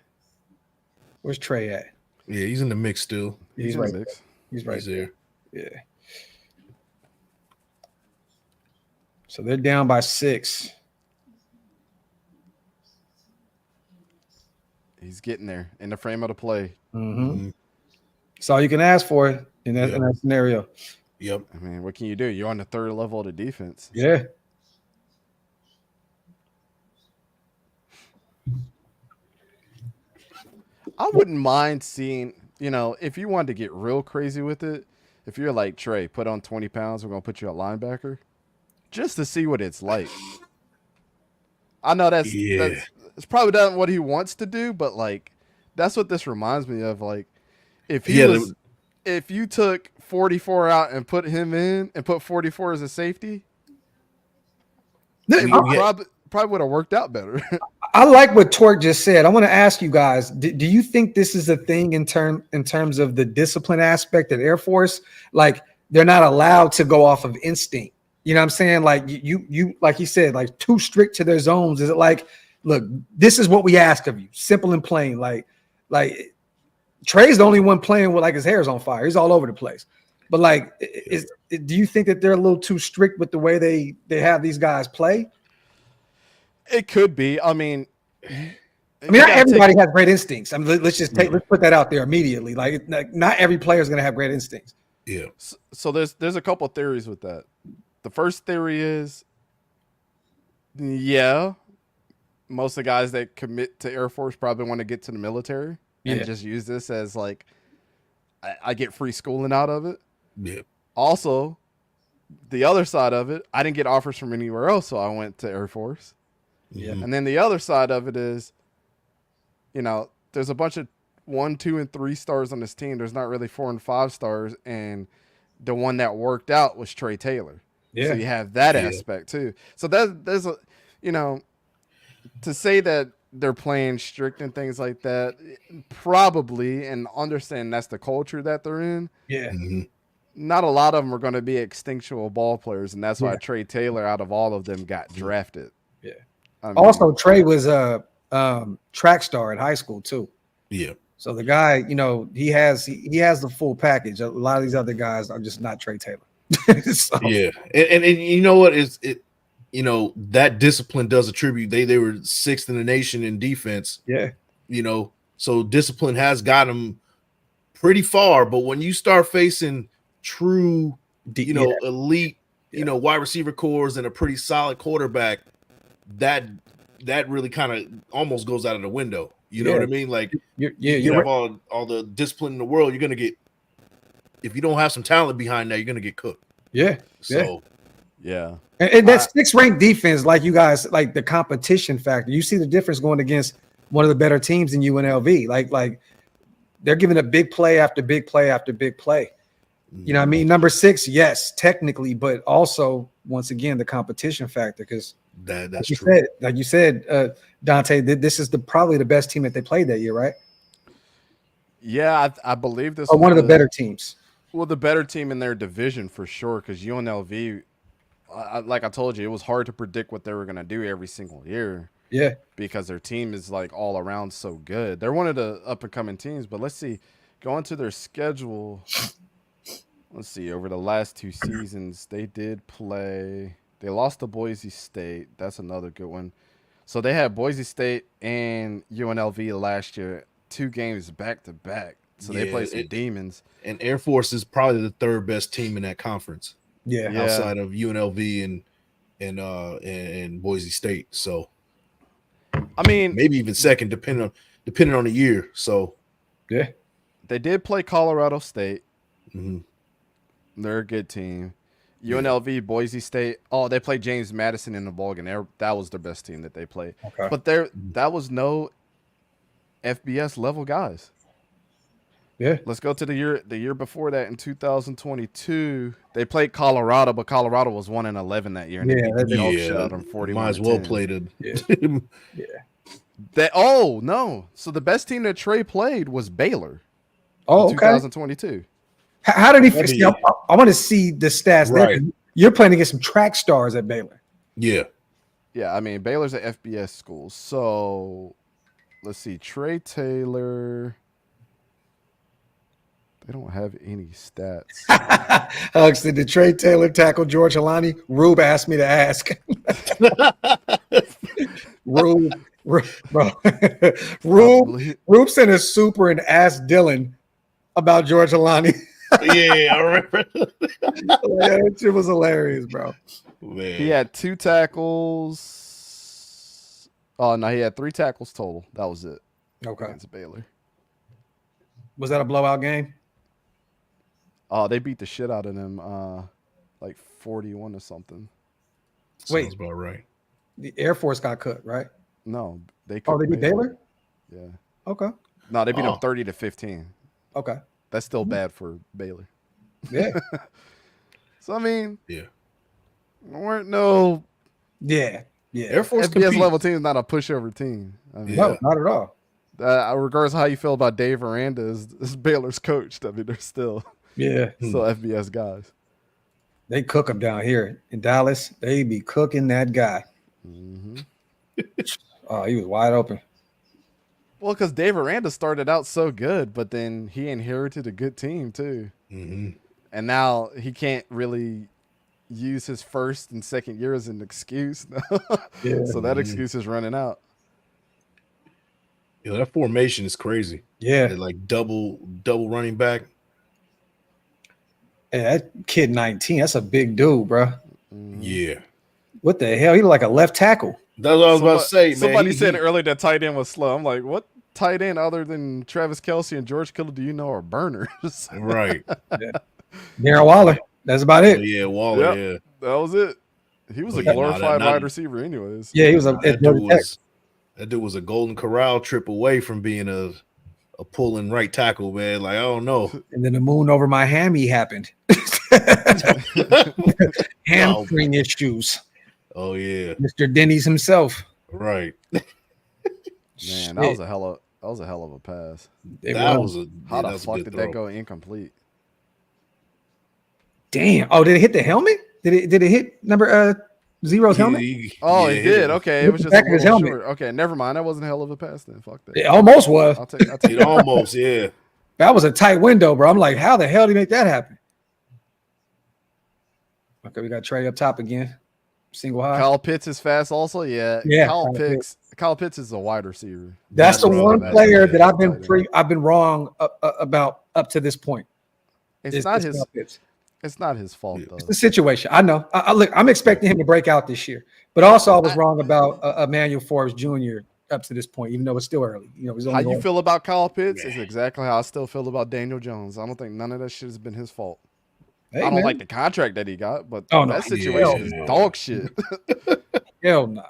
Where's Trey at? Yeah, he's in the mix still. He's right there. He's right there. Yeah. So they're down by 6. He's getting there in the frame of the play. Mm-hmm. That's all you can ask for in that scenario. Yep. I mean, what can you do? You're on the third level of the defense. Yeah. I wouldn't mind seeing, if you wanted to get real crazy with it, if you're like, Trey, put on 20 pounds, we're going to put you at linebacker, just to see what it's like. I know that's probably not what he wants to do, but, like, that's what this reminds me of. Like, if you took 44 out and put him in and put 44 as a safety, it probably would have worked out better. I like what Torque just said. I want to ask you guys, do you think this is a thing in terms of the discipline aspect at Air Force? Like, they're not allowed to go off of instinct. You know what I'm saying? Like, you like he said, like, too strict to their zones. Is it like, look, this is what we ask of you, simple and plain. Like Trey's the only one playing with, like, his hair's on fire. He's all over the place. But, like, do you think that they're a little too strict with the way they have these guys play? It could be. I mean, not everybody has great instincts. I mean, let's put that out there immediately. Like not every player is going to have great instincts. Yeah. So there's a couple of theories with that. The first theory is, most of the guys that commit to Air Force probably want to get to the military and just use this as, like, I get free schooling out of it. Yeah. Also, the other side of it, I didn't get offers from anywhere else, so I went to Air Force. Yeah. And then the other side of it is, there's a bunch of 1, 2, and 3 stars on this team. There's not really 4 and 5 stars, and the one that worked out was Trey Taylor. Yeah. So you have that aspect too. So there's a, to say that they're playing strict and things like that, probably, and understand that's the culture that they're in. Yeah. Mm-hmm. Not a lot of them are going to be extinctual ball players, and that's why Trey Taylor, out of all of them, got drafted. Yeah. I mean, also, Trey was a track star in high school too. Yeah. So the guy, he has the full package. A lot of these other guys are just not Trey Taylor. So. Yeah, and you know what is it? That discipline does attribute. They were 6th in the nation in defense. Yeah. So discipline has got them pretty far. But when you start facing true, elite, wide receiver cores and a pretty solid quarterback, that really kind of almost goes out of the window. You know what I mean? Like, you have all the discipline in the world. You're gonna get, if you don't have some talent behind that, you're gonna get cooked. Yeah. So, yeah. And that 6th ranked defense, like you guys, like the competition factor. You see the difference going against one of the better teams in UNLV. Like they're giving a big play after big play after big play. You know what I mean? Number 6, yes, technically, but also once again the competition factor, because that's true. Like you said, Dante, this is probably the best team that they played that year, right? Yeah, I believe this. Or one of the better teams. Well, the better team in their division for sure, because UNLV, like I told you, it was hard to predict what they were going to do every single year. Yeah. Because their team is, like, all around so good. They're one of the up-and-coming teams, but let's see. Going to their schedule, let's see, over the last 2 seasons, they did play. They lost to Boise State. That's another good one. So they had Boise State and UNLV last year, 2 games back-to-back. So they played some demons. And Air Force is probably the 3rd best team in that conference. Yeah. Outside of UNLV and Boise State. So, I mean, maybe even 2nd, depending on the year. So, yeah. They did play Colorado State. Mm-hmm. They're a good team. UNLV, Boise State. Oh, they played James Madison in the ball game. That was their best team that they played. Okay. But that was no FBS level guys. Yeah. Let's go to the year before that in 2022. They played Colorado, but Colorado was 1-11 that year. And they beat the dog shit out of them 41. Might as well play the. No. So the best team that Trey played was Baylor. Oh, in 2022. How did he? I want to see the stats. Right. You're playing against some track stars at Baylor. Yeah. Yeah, I mean Baylor's an FBS school. So let's see, Trey Taylor. They don't have any stats. Huxley, did Trey Taylor tackle George Halani? Rube asked me to ask. Rube sent a super and asked Dylan about George Halani. Yeah, I remember. That shit was hilarious, bro. Man. He had 2 tackles. Oh no, he had 3 tackles total. That was it. Okay. Against Baylor. Was that a blowout game? Oh, they beat the shit out of them, like 41 or something. Sounds about right. The Air Force got cut, right? No, they. Oh, they beat Baylor? Yeah. Okay. No, they beat them 30-15. Okay. That's still bad for Baylor. Yeah. So I mean, yeah, there weren't no. Yeah. Air Force FBS level team is not a pushover team. I mean, no, not at all. Regardless of how you feel about Dave Aranda, is Baylor's coach. I mean, they're still still FBS guys. They cook him down here in Dallas. They be cooking that guy. Mm-hmm. Oh, he was wide open. Well, because Dave Aranda started out so good, but then he inherited a good team too. Mm-hmm. And now he can't really use his first and second year as an excuse. So that excuse is running out. Yeah, that formation is crazy. Yeah. They're like double running back. Hey, that kid 19, that's a big dude, bro. Mm-hmm. Yeah. What the hell? He look like a left tackle. That's what I was about to say, man. Somebody said earlier that tight end was slow. I'm like, what tight end other than Travis Kelce and George Kittle do you know are burners? Right. Darren Waller. That's about it. Oh, yeah, Waller, yeah. That was it. He was a glorified wide receiver anyways. Yeah, he was that dude was a Golden Corral trip away from being a pulling right tackle, man. Like, I don't know. And then the moon over my hammy happened. Hamstring issues. Oh, yeah. Mr. Denny's himself. Right. Man, that was a hell of a pass. How the fuck did that go incomplete? Damn. Oh, did it hit the helmet? Did it hit number Zero's helmet? It did. Okay, it was just back of his helmet. short. Okay, never mind. That wasn't a hell of a pass then. Fuck that. It almost was. I'll take it almost, yeah. That was a tight window, bro. I'm like, how the hell did he make that happen? Okay, we got Trey up top again. Single high. Kyle Pitts is fast also. Yeah. Kyle Pitts is a wide receiver. That's the one player that I've been wrong about up to this point. It's not his fault though. It's the situation. I know. Look, I'm expecting him to break out this year, but also I was wrong about Emmanuel Forbes Jr. up to this point, even though it's still early. You know, how you feel about Kyle Pitts is exactly how I still feel about Daniel Jones. I don't think none of that shit has been his fault. Hey, I don't like the contract that he got, but that situation is dog shit. Hell no.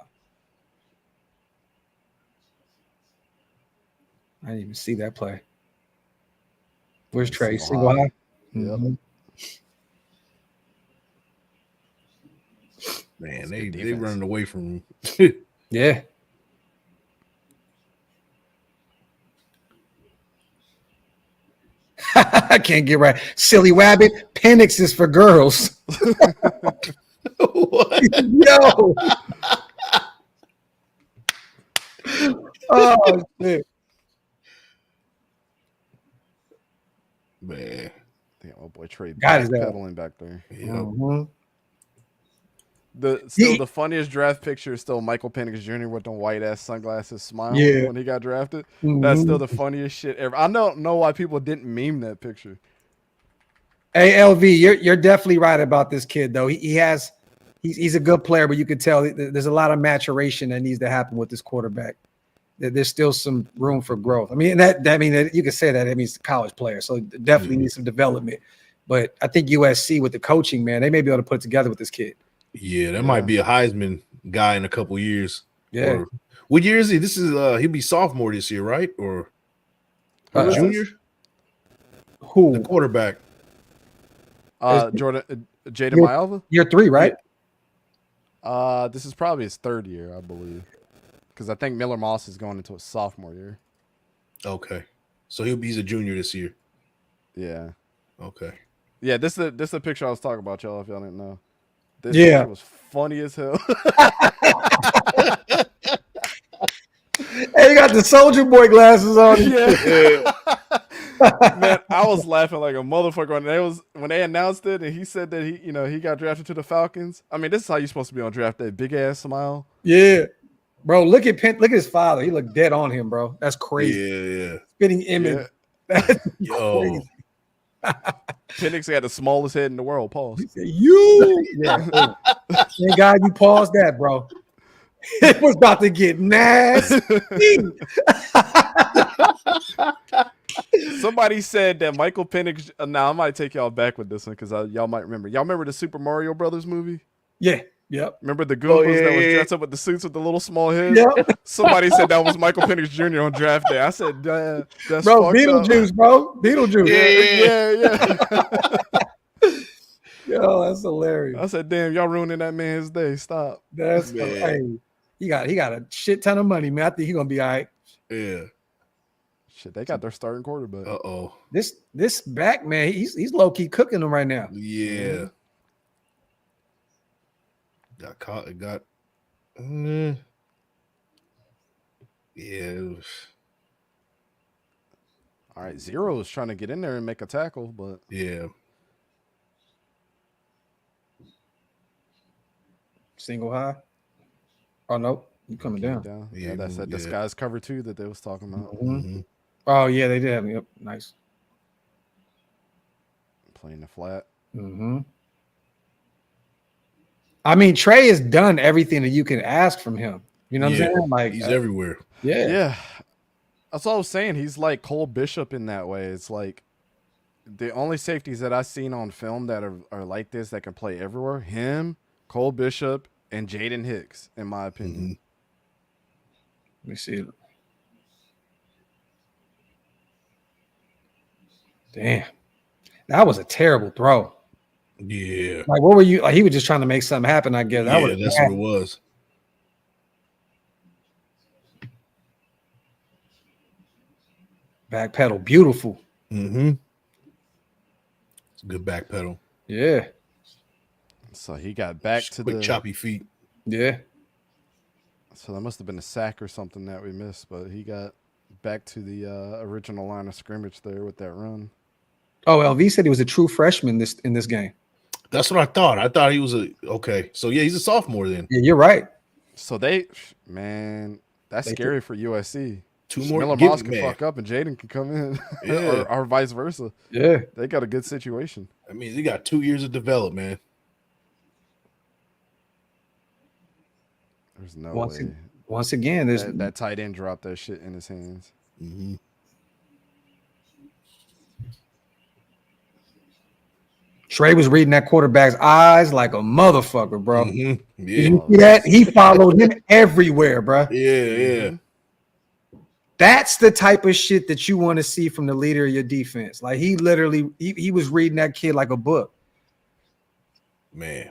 I didn't even see that play. Where's Trey? Single high? Yep. Man, they running away from yeah. I can't get right. Silly Wabbit. Penix is for girls. What? Yo. Oh shit. Man. Damn, oh boy, Trey pedaling back there. Yeah. Mm-hmm. The funniest draft picture is still Michael Penix Jr. with them white ass sunglasses smiling when he got drafted. Mm-hmm. That's still the funniest shit ever. I don't know why people didn't meme that picture. Hey LV, you're definitely right about this kid though. He's a good player, but you can tell there's a lot of maturation that needs to happen with this quarterback. There's still some room for growth. I mean, you can say that. It means college player, so definitely needs some development. But I think USC with the coaching, man, they may be able to put it together with this kid. Yeah, that might be a Heisman guy in a couple years. Yeah. What year is he? This is he'll be sophomore this year, right? Or junior? Who? The quarterback. Jaden Maiava. Year 3, right? Yeah. This is probably his 3rd year, I believe, because I think Miller Moss is going into his sophomore year. Okay, so he's a junior this year. Yeah. Okay. Yeah, this is the picture I was talking about, y'all. If y'all didn't know, this Yeah. picture was funny as hell. Hey, you got the Soldier Boy glasses on. Yeah. Man, I was laughing like a motherfucker when they announced it and he said that he got drafted to the Falcons. I mean, this is how you're supposed to be on draft day. Big ass smile. Yeah. Bro, look at his father. He looked dead on him, bro. That's crazy. Yeah. Spitting image. Yeah. That's crazy. Penix had the smallest head in the world. Pause. He said, you. Yeah. Thank God you paused that, bro. It was about to get nasty. Somebody said that Michael Penix. Now I might take y'all back with this one because y'all might remember. Y'all remember the Super Mario Brothers movie? Yeah. Yep. Remember the Goombas that was dressed up with the suits with the little small heads? Yep. Somebody said that was Michael Penix Jr. on draft day. I said, that's bro, fucked Beetlejuice, up. bro. Beetlejuice. Yeah. Yo, that's hilarious. I said, damn, y'all ruining that man's day. Stop. That's hey, he got a shit ton of money, man. I think he's gonna be all right. Yeah. Shit, they got their starting quarterback. This back man, he's low key cooking them right now. Yeah. Got caught. Yeah. It was... All right, Zero is trying to get in there and make a tackle, but yeah. Single high. Oh no, you coming down. Yeah, that's that disguise cover 2 that they was talking about. Mm-hmm. Oh yeah, they did have me up. Nice. Playing the flat. Mm-hmm. I mean, Trey has done everything that you can ask from him. You know what I'm saying? Like he's everywhere. Yeah. That's all I was saying. He's like Cole Bishop in that way. It's like the only safeties that I've seen on film that are like this that can play everywhere. Him, Cole Bishop, and Jaden Hicks, in my opinion. Let me see. Damn. That was a terrible throw. Yeah. Like, what were you like? He was just trying to make something happen, I guess. That's what it was. Back pedal, beautiful. Mm-hmm. It's a good back pedal. Yeah. So he got back to quick choppy feet. Yeah. So that must have been a sack or something that we missed, but he got back to the original line of scrimmage there with that run. Oh, LV said he was a true freshman in this game. That's what I thought. I thought he was okay. So yeah, he's a sophomore then. Yeah, you're right. So that's scary for USC. Two more. Miller Moss can fuck up and Jaden can come in, or vice versa. Yeah, they got a good situation. I mean, they got 2 years of development, man. There's no way. Once again, there's that tight end dropped that shit in his hands. Mm-hmm. Trey was reading that quarterback's eyes like a motherfucker, bro. Mm-hmm. Yeah. Did you see that? He followed him everywhere, bro. Yeah. That's the type of shit that you want to see from the leader of your defense. Like he literally, he was reading that kid like a book. Man.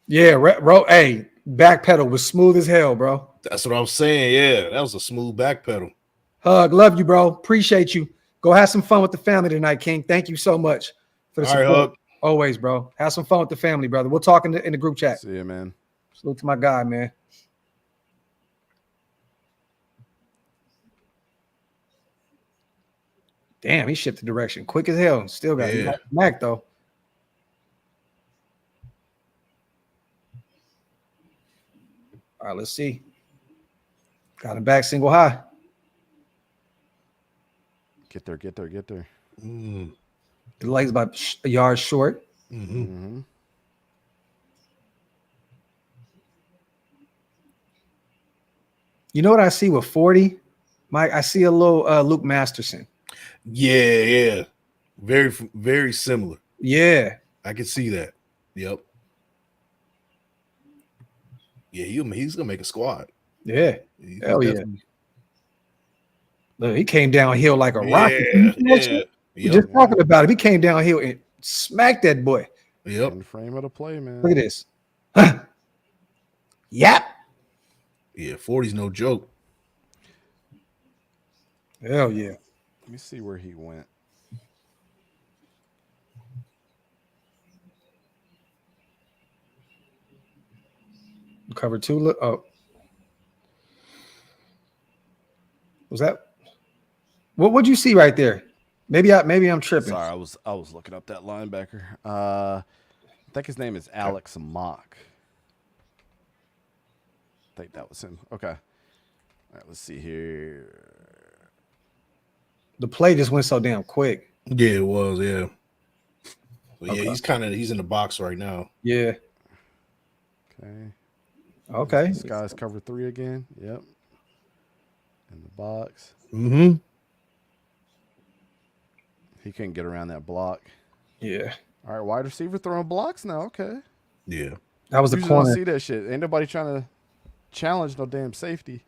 Yeah, bro. Hey, back pedal was smooth as hell, bro. That's what I'm saying. Yeah, that was a smooth back pedal. Hug, love you, bro. Appreciate you. Go have some fun with the family tonight, King. Thank you so much for the support. All right, Hug. Always, bro. Have some fun with the family, brother. We'll talk in the group chat. See ya, man. Salute to my guy, man. Damn, he shifted direction quick as hell. Still got it. Mac, though. All right, let's see. Got him back single high. Get there. Mm. The leg's about a yard short. Mm-hmm. Mm-hmm. You know what I see with 40? Mike, I see a little Luke Masterson. Yeah. Very, very similar. Yeah. I can see that. Yep. Yeah, he's gonna make a squad. Yeah. Hell yeah. Look, he came downhill like a rocket. Yeah. We're just talking about it. He came downhill and smacked that boy. Yep. In the frame of the play, man. Look at this. Yep. Yeah, 40's no joke. Hell yeah. Let me see where he went. Cover 2. Oh. Was that? What would you see right there? Maybe I'm tripping. Sorry, I was looking up that linebacker. I think his name is Alex Mock. I think that was him. Okay. All right, let's see here. The play just went so damn quick. Yeah, it was. Yeah. But Okay. yeah, he's in the box right now. Yeah. Okay. This guy's cover 3 again. Yep. In the box. Mm-hmm. He couldn't get around that block. Yeah. All right, wide receiver throwing blocks now. Okay. Yeah. That was the Usually corner. don't see that shit. Ain't nobody trying to challenge no damn safety.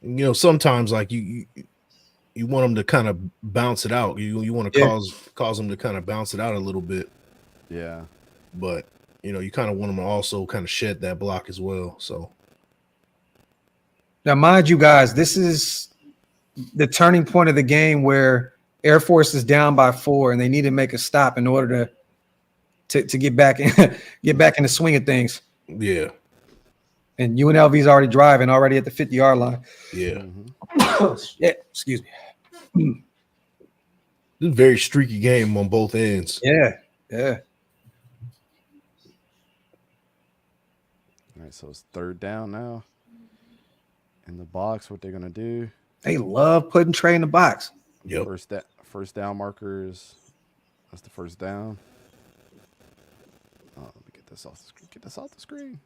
You know, sometimes like you want them to kind of bounce it out. You want to cause them to kind of bounce it out a little bit. Yeah. But you know, you kind of want them to also kind of shed that block as well. So now, mind you guys, this is the turning point of the game where Air Force is down by 4 and they need to make a stop in order to get back in the swing of things. Yeah. And UNLV's already driving, already at the 50-yard line. Yeah. Yeah, excuse me. This is a very streaky game on both ends. Yeah, yeah. All right, so it's 3rd down now. In the box, what they're gonna do? They love putting Trey in the box. Yep. First down markers. That's the first down. Oh, let me get this off the screen. Get this off the screen.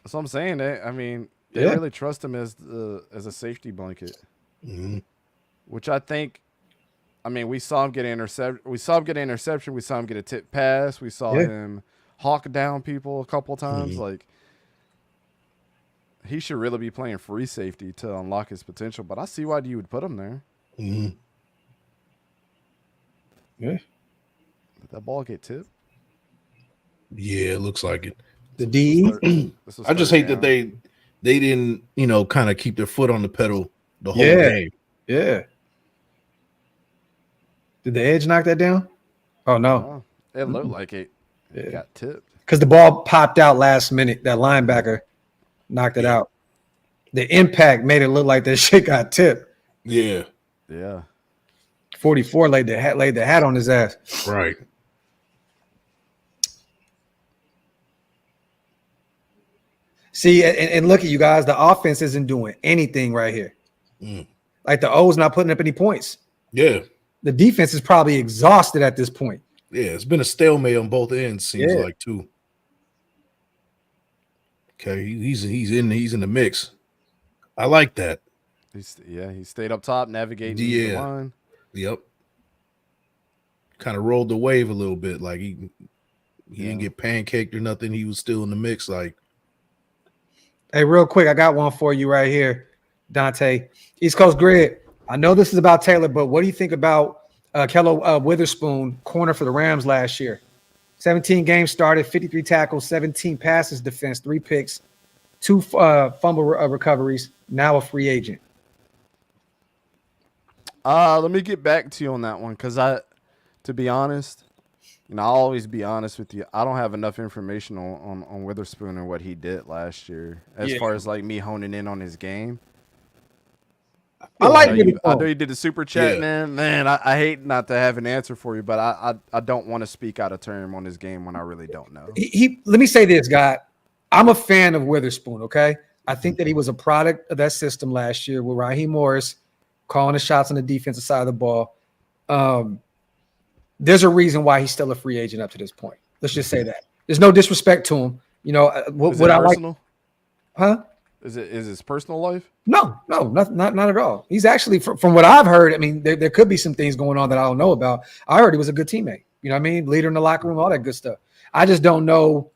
That's what I'm saying. They really trust him as a safety blanket, which I think. I mean, we saw him get an interception. We saw him get a tip pass. We saw him hawk down people a couple times. Like, he should really be playing free safety to unlock his potential. But I see why you would put him there. Yeah. Did that ball get tipped? Yeah, it looks like it. The D. I just hate that they didn't, kind of keep their foot on the pedal the whole game. Yeah. Did the edge knock that down? Oh no. It looked like it got tipped. Because the ball popped out last minute. That linebacker knocked it out. The impact made it look like that shit got tipped. Yeah. Yeah. 44 laid the hat on his ass. Right. See, and look at you guys. The offense isn't doing anything right here. Like the O's not putting up any points. Yeah. The defense is probably exhausted at this point. Yeah, it's been a stalemate on both ends, seems like too. Okay, he's in the mix. I like that. He stayed up top, navigating the line. Yep. Kind of rolled the wave a little bit. Like he didn't get pancaked or nothing. He was still in the mix. Like, hey, real quick, I got one for you right here, Dante. East Coast Grid. I know this is about Taylor, but what do you think about Kello Witherspoon, corner for the Rams last year? 17 games started, 53 tackles, 17 passes defense, 3 picks, 2 fumble recoveries, now a free agent. Let me get back to you on that one because to be honest, I'll always be honest with you. I don't have enough information on Witherspoon and what he did last year as far as like me honing in on his game. I know you did the super chat, man. Man, I hate not to have an answer for you, but I don't want to speak out of term on his game when I really don't know. Let me say this, guy. I'm a fan of Witherspoon, okay? I think that he was a product of that system last year with Raheem Morris calling the shots on the defensive side of the ball. There's a reason why he's still a free agent up to this point. Let's just say that. There's no disrespect to him. What I like. Huh? Is his personal life? No, not at all. He's actually, from what I've heard, I mean, there could be some things going on that I don't know about. I heard he was a good teammate. You know what I mean? Leader in the locker room, all that good stuff. I just don't know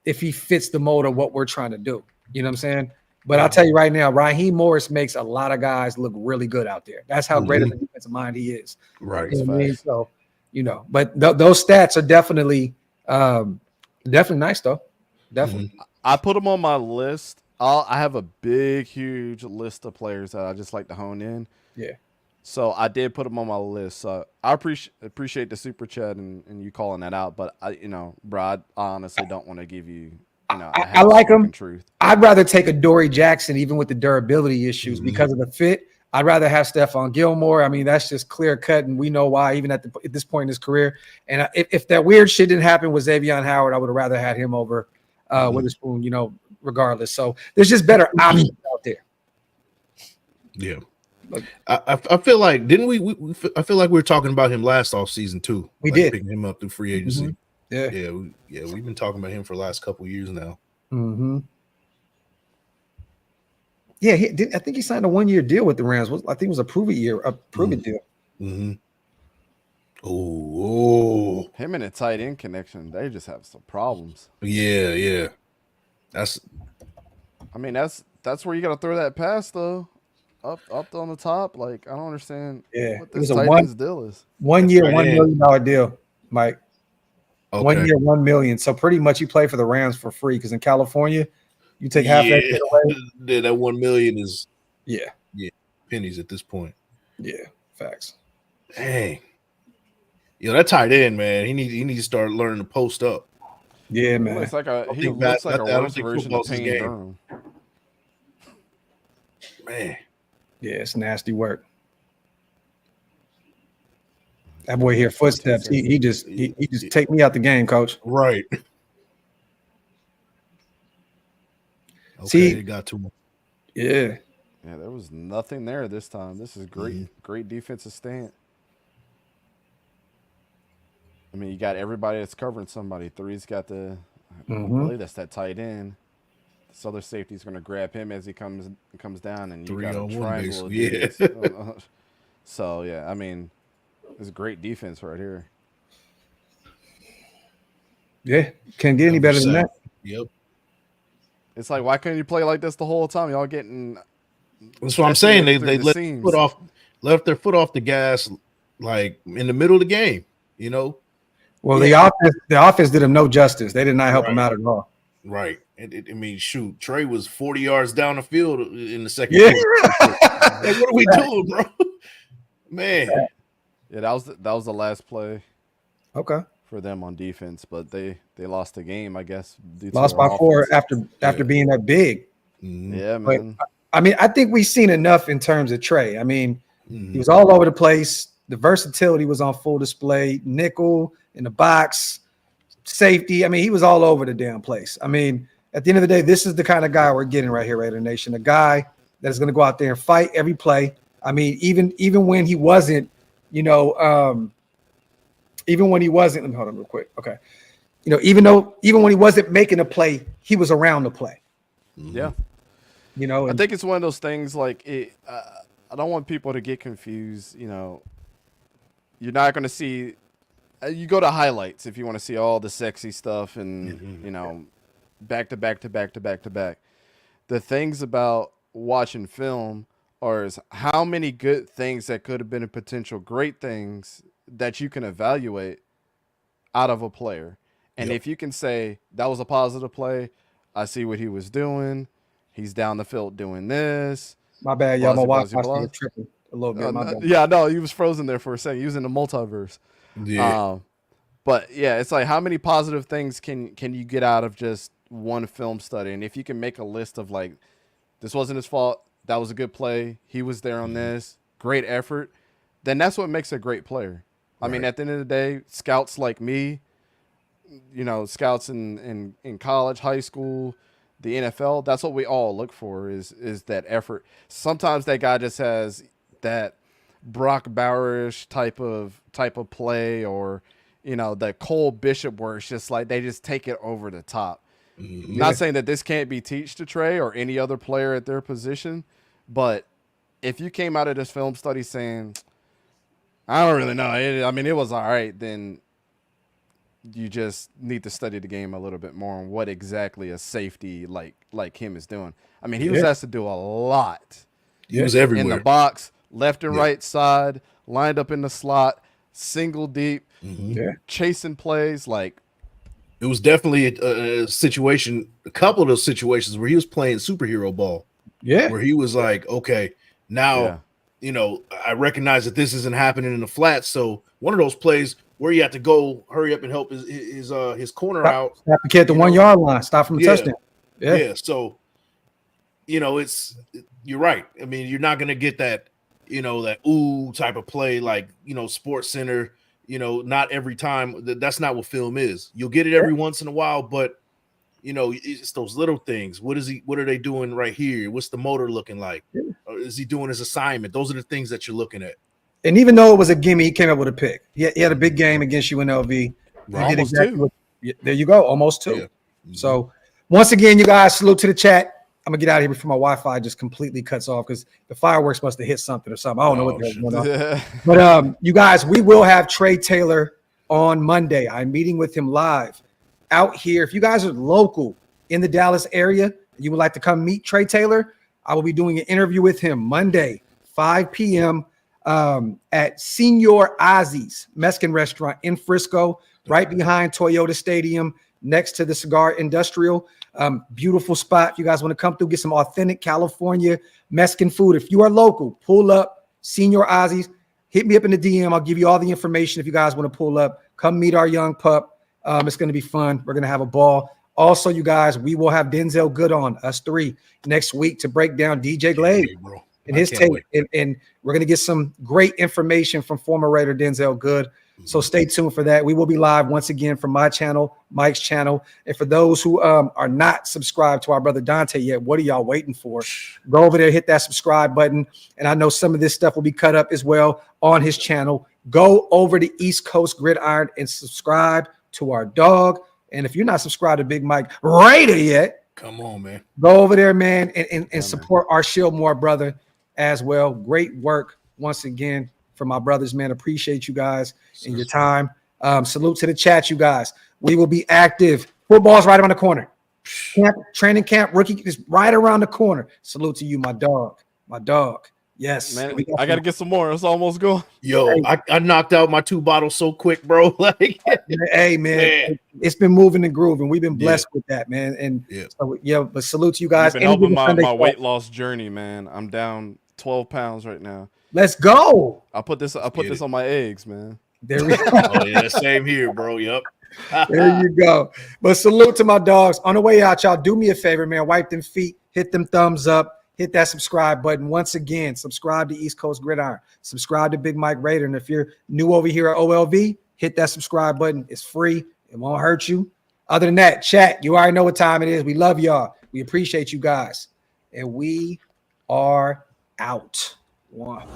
if he fits the mold of what we're trying to do. You know what I'm saying? But I'll tell you right now, Raheem Morris makes a lot of guys look really good out there. That's how great of a defensive mind he is. Right. You know what I mean? So, but those stats are definitely nice though. Definitely. I put him on my list. I have a big, huge list of players that I just like to hone in. Yeah. So I did put him on my list. So I appreciate the super chat and you calling that out. But bro, I honestly don't want to give you. I like him. Truth. I'd rather take a Dory Jackson, even with the durability issues, because of the fit. I'd rather have Stephon Gilmore. I mean, that's just clear cut, and we know why. Even at this point in his career, and if that weird shit didn't happen with Xavier Howard, I would have rather had him over Witherspoon. Regardless. So there's just better options out there. Yeah. I feel like I feel like we were talking about him last offseason too. We did picking him up through free agency. Yeah. We've been talking about him for the last couple of years now. Yeah, I think he signed a 1-year deal with the Rams. I think it was a prove it deal. Oh, him and a tight end connection, they just have some problems. Yeah. That's where you got to throw that pass though. Up on the top, like I don't understand. Yeah, what this tight end's deal is. 1 year, $1 million deal, Mike. Okay. 1 year, $1 million. So pretty much you play for the Rams for free because in California, you take half that shit away. Yeah, that $1 million is pennies at this point. Yeah, facts. Dang. That tight end, man. He needs to start learning to post up. Yeah, man. He looks like a worse version of Payne Durham. Man. Yeah, it's nasty work. That boy hear footsteps. He just take me out the game, coach. Right. Okay, See, it got to him. Yeah. Yeah, there was nothing there this time. This is great. Great defensive stand. I mean, you got everybody that's covering somebody. Three's got I believe that's that tight end. This other safety's going to grab him as he comes down, and you got a triangle. Yeah. So yeah, I mean, it's a great defense right here. Yeah, can't get any better than that. Yep. It's like, why couldn't you play like this the whole time? Y'all getting. That's what I'm saying. They left their foot off the gas, like in the middle of the game. Well, the offense did him no justice. They did not help him out at all. Right. I mean, shoot, Trey was 40 yards down the field in the second quarter. Like, what are we doing, bro? Man. Yeah, that was the last play. Okay. For them on defense, but they lost the game, I guess. Lost by 4 after being that big. Yeah, man. But, I mean, I think we've seen enough in terms of Trey. I mean, he was all over the place. The versatility was on full display. Nickel in the box, safety. I mean, he was all over the damn place. I mean, at the end of the day, this is the kind of guy we're getting right here, Raider Nation. A guy that is going to go out there and fight every play. I mean, even when he wasn't, even when he wasn't, let me hold on real quick. Okay. Even when he wasn't making a play, he was around the play. Yeah. I think it's one of those things like I don't want people to get confused. You're not going to see, you go to highlights if you want to see all the sexy stuff and, back to back to back to back to back. The things about watching film is how many good things that could have been potential great things that you can evaluate out of a player. And if you can say that was a positive play, I see what he was doing. He's down the field doing this. My bad, y'all. My Wi-Fi tripping a little bit. My bad. Yeah, no, he was frozen there for a second. He was in the multiverse. Yeah. But yeah, it's like how many positive things can you get out of just one film study? And if you can make a list of like, this wasn't his fault, that was a good play, he was there on this, great effort, then that's what makes a great player. I mean, at the end of the day, scouts like me, scouts in college, high school, the NFL, that's what we all look for is that effort. Sometimes that guy just has that Brock Bowerish type of play, or the Cole Bishop where it's just like they just take it over the top. Not saying that this can't be teached to Trey or any other player at their position, but if you came out of this film study saying, I don't really know, it was all right, then you just need to study the game a little bit more on what exactly a safety like him is doing. I mean, he was asked to do a lot. He was everywhere. In the box, left and right side, lined up in the slot, single deep, chasing plays. Like, it was definitely a situation, a couple of those situations where he was playing superhero ball. Yeah. Where he was like, okay, now, you know, I recognize that this isn't happening in the flats. So one of those plays where you have to go hurry up and help his corner out. Stop the kid at the 1 yard line. Stop from the touchdown. Yeah. So, you know, you're right. I mean, you're not going to get that, you know, that ooh type of play like, you know, Sports Center, you know, not every time. That's not what film is. You'll get it every once in a while, but you know, it's those little things. What are they doing right here? What's the motor looking like? Is he doing his assignment? Those are the things that you're looking at. And even though it was a gimme, he came up with a pick. He had a big game against UNLV. Almost two. There you go, almost two. Yeah. Mm-hmm. So once again, you guys, salute to the chat. I'm gonna get out of here before my Wi-Fi just completely cuts off because the fireworks must have hit something or something. I don't know what the hell's going on. But you guys, we will have Trey Taylor on Monday. I'm meeting with him live out here. If you guys are local in the Dallas area, you would like to come meet Trey Taylor, I will be doing an interview with him Monday, 5 p.m. At Senor Ozzy's Mexican restaurant in Frisco, right behind Toyota Stadium, next to the Cigar Industrial. Beautiful spot. If you guys want to come through, get some authentic California Mexican food. If you are local, pull up Senor Ozzy's. Hit me up in the DM. I'll give you all the information if you guys want to pull up. Come meet our young pup. It's going to be fun. We're going to have a ball. Also, you guys, we will have Denzel Good on, us three, next week to break down DJ Glade and his tape. And we're going to get some great information from former Raider Denzel Good. So stay tuned for that. We will be live once again from my channel, Mike's channel. And for those who are not subscribed to our brother Dante yet, what are y'all waiting for? Go over there, hit that subscribe button. And I know some of this stuff will be cut up as well on his channel. Go over to East Coast Gridiron and subscribe to our dog. And if you're not subscribed to Big Mike Raider yet, come on, man. Go over there, man, and support our Shieldmore brother as well. Great work once again for my brothers, man. Appreciate you guys and your time. Salute to the chat, you guys. We will be active. Football's right around the corner. Training camp, rookie is right around the corner. Salute to you, my dog. My dog. Yes. Man, I got to get some more. It's almost gone. Yo, I knocked out my 2 bottles so quick, bro. Like, hey, man, it's been moving and grooving. We've been blessed with that, man. And so, but salute to you guys. You've been helping my weight loss journey, man. I'm down 12 pounds right now. Let's go. I put this on my eggs, man. There we go. Oh, yeah, same here, bro. Yep. There you go. But salute to my dogs. On the way out, y'all, do me a favor, man. Wipe them feet, hit them thumbs up, hit that subscribe button. Once again, subscribe to East Coast Gridiron. Subscribe to Big Mike Raider. And if you're new over here at OLV, hit that subscribe button. It's free. It won't hurt you. Other than that, chat, you already know what time it is. We love y'all. We appreciate you guys. And we are out. One.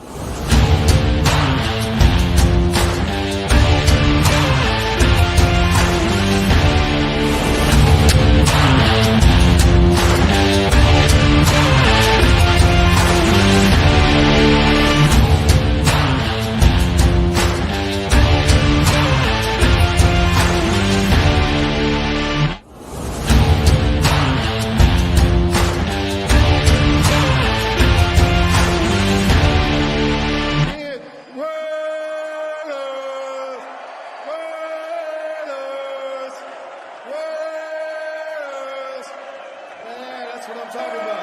That's what I'm talking about.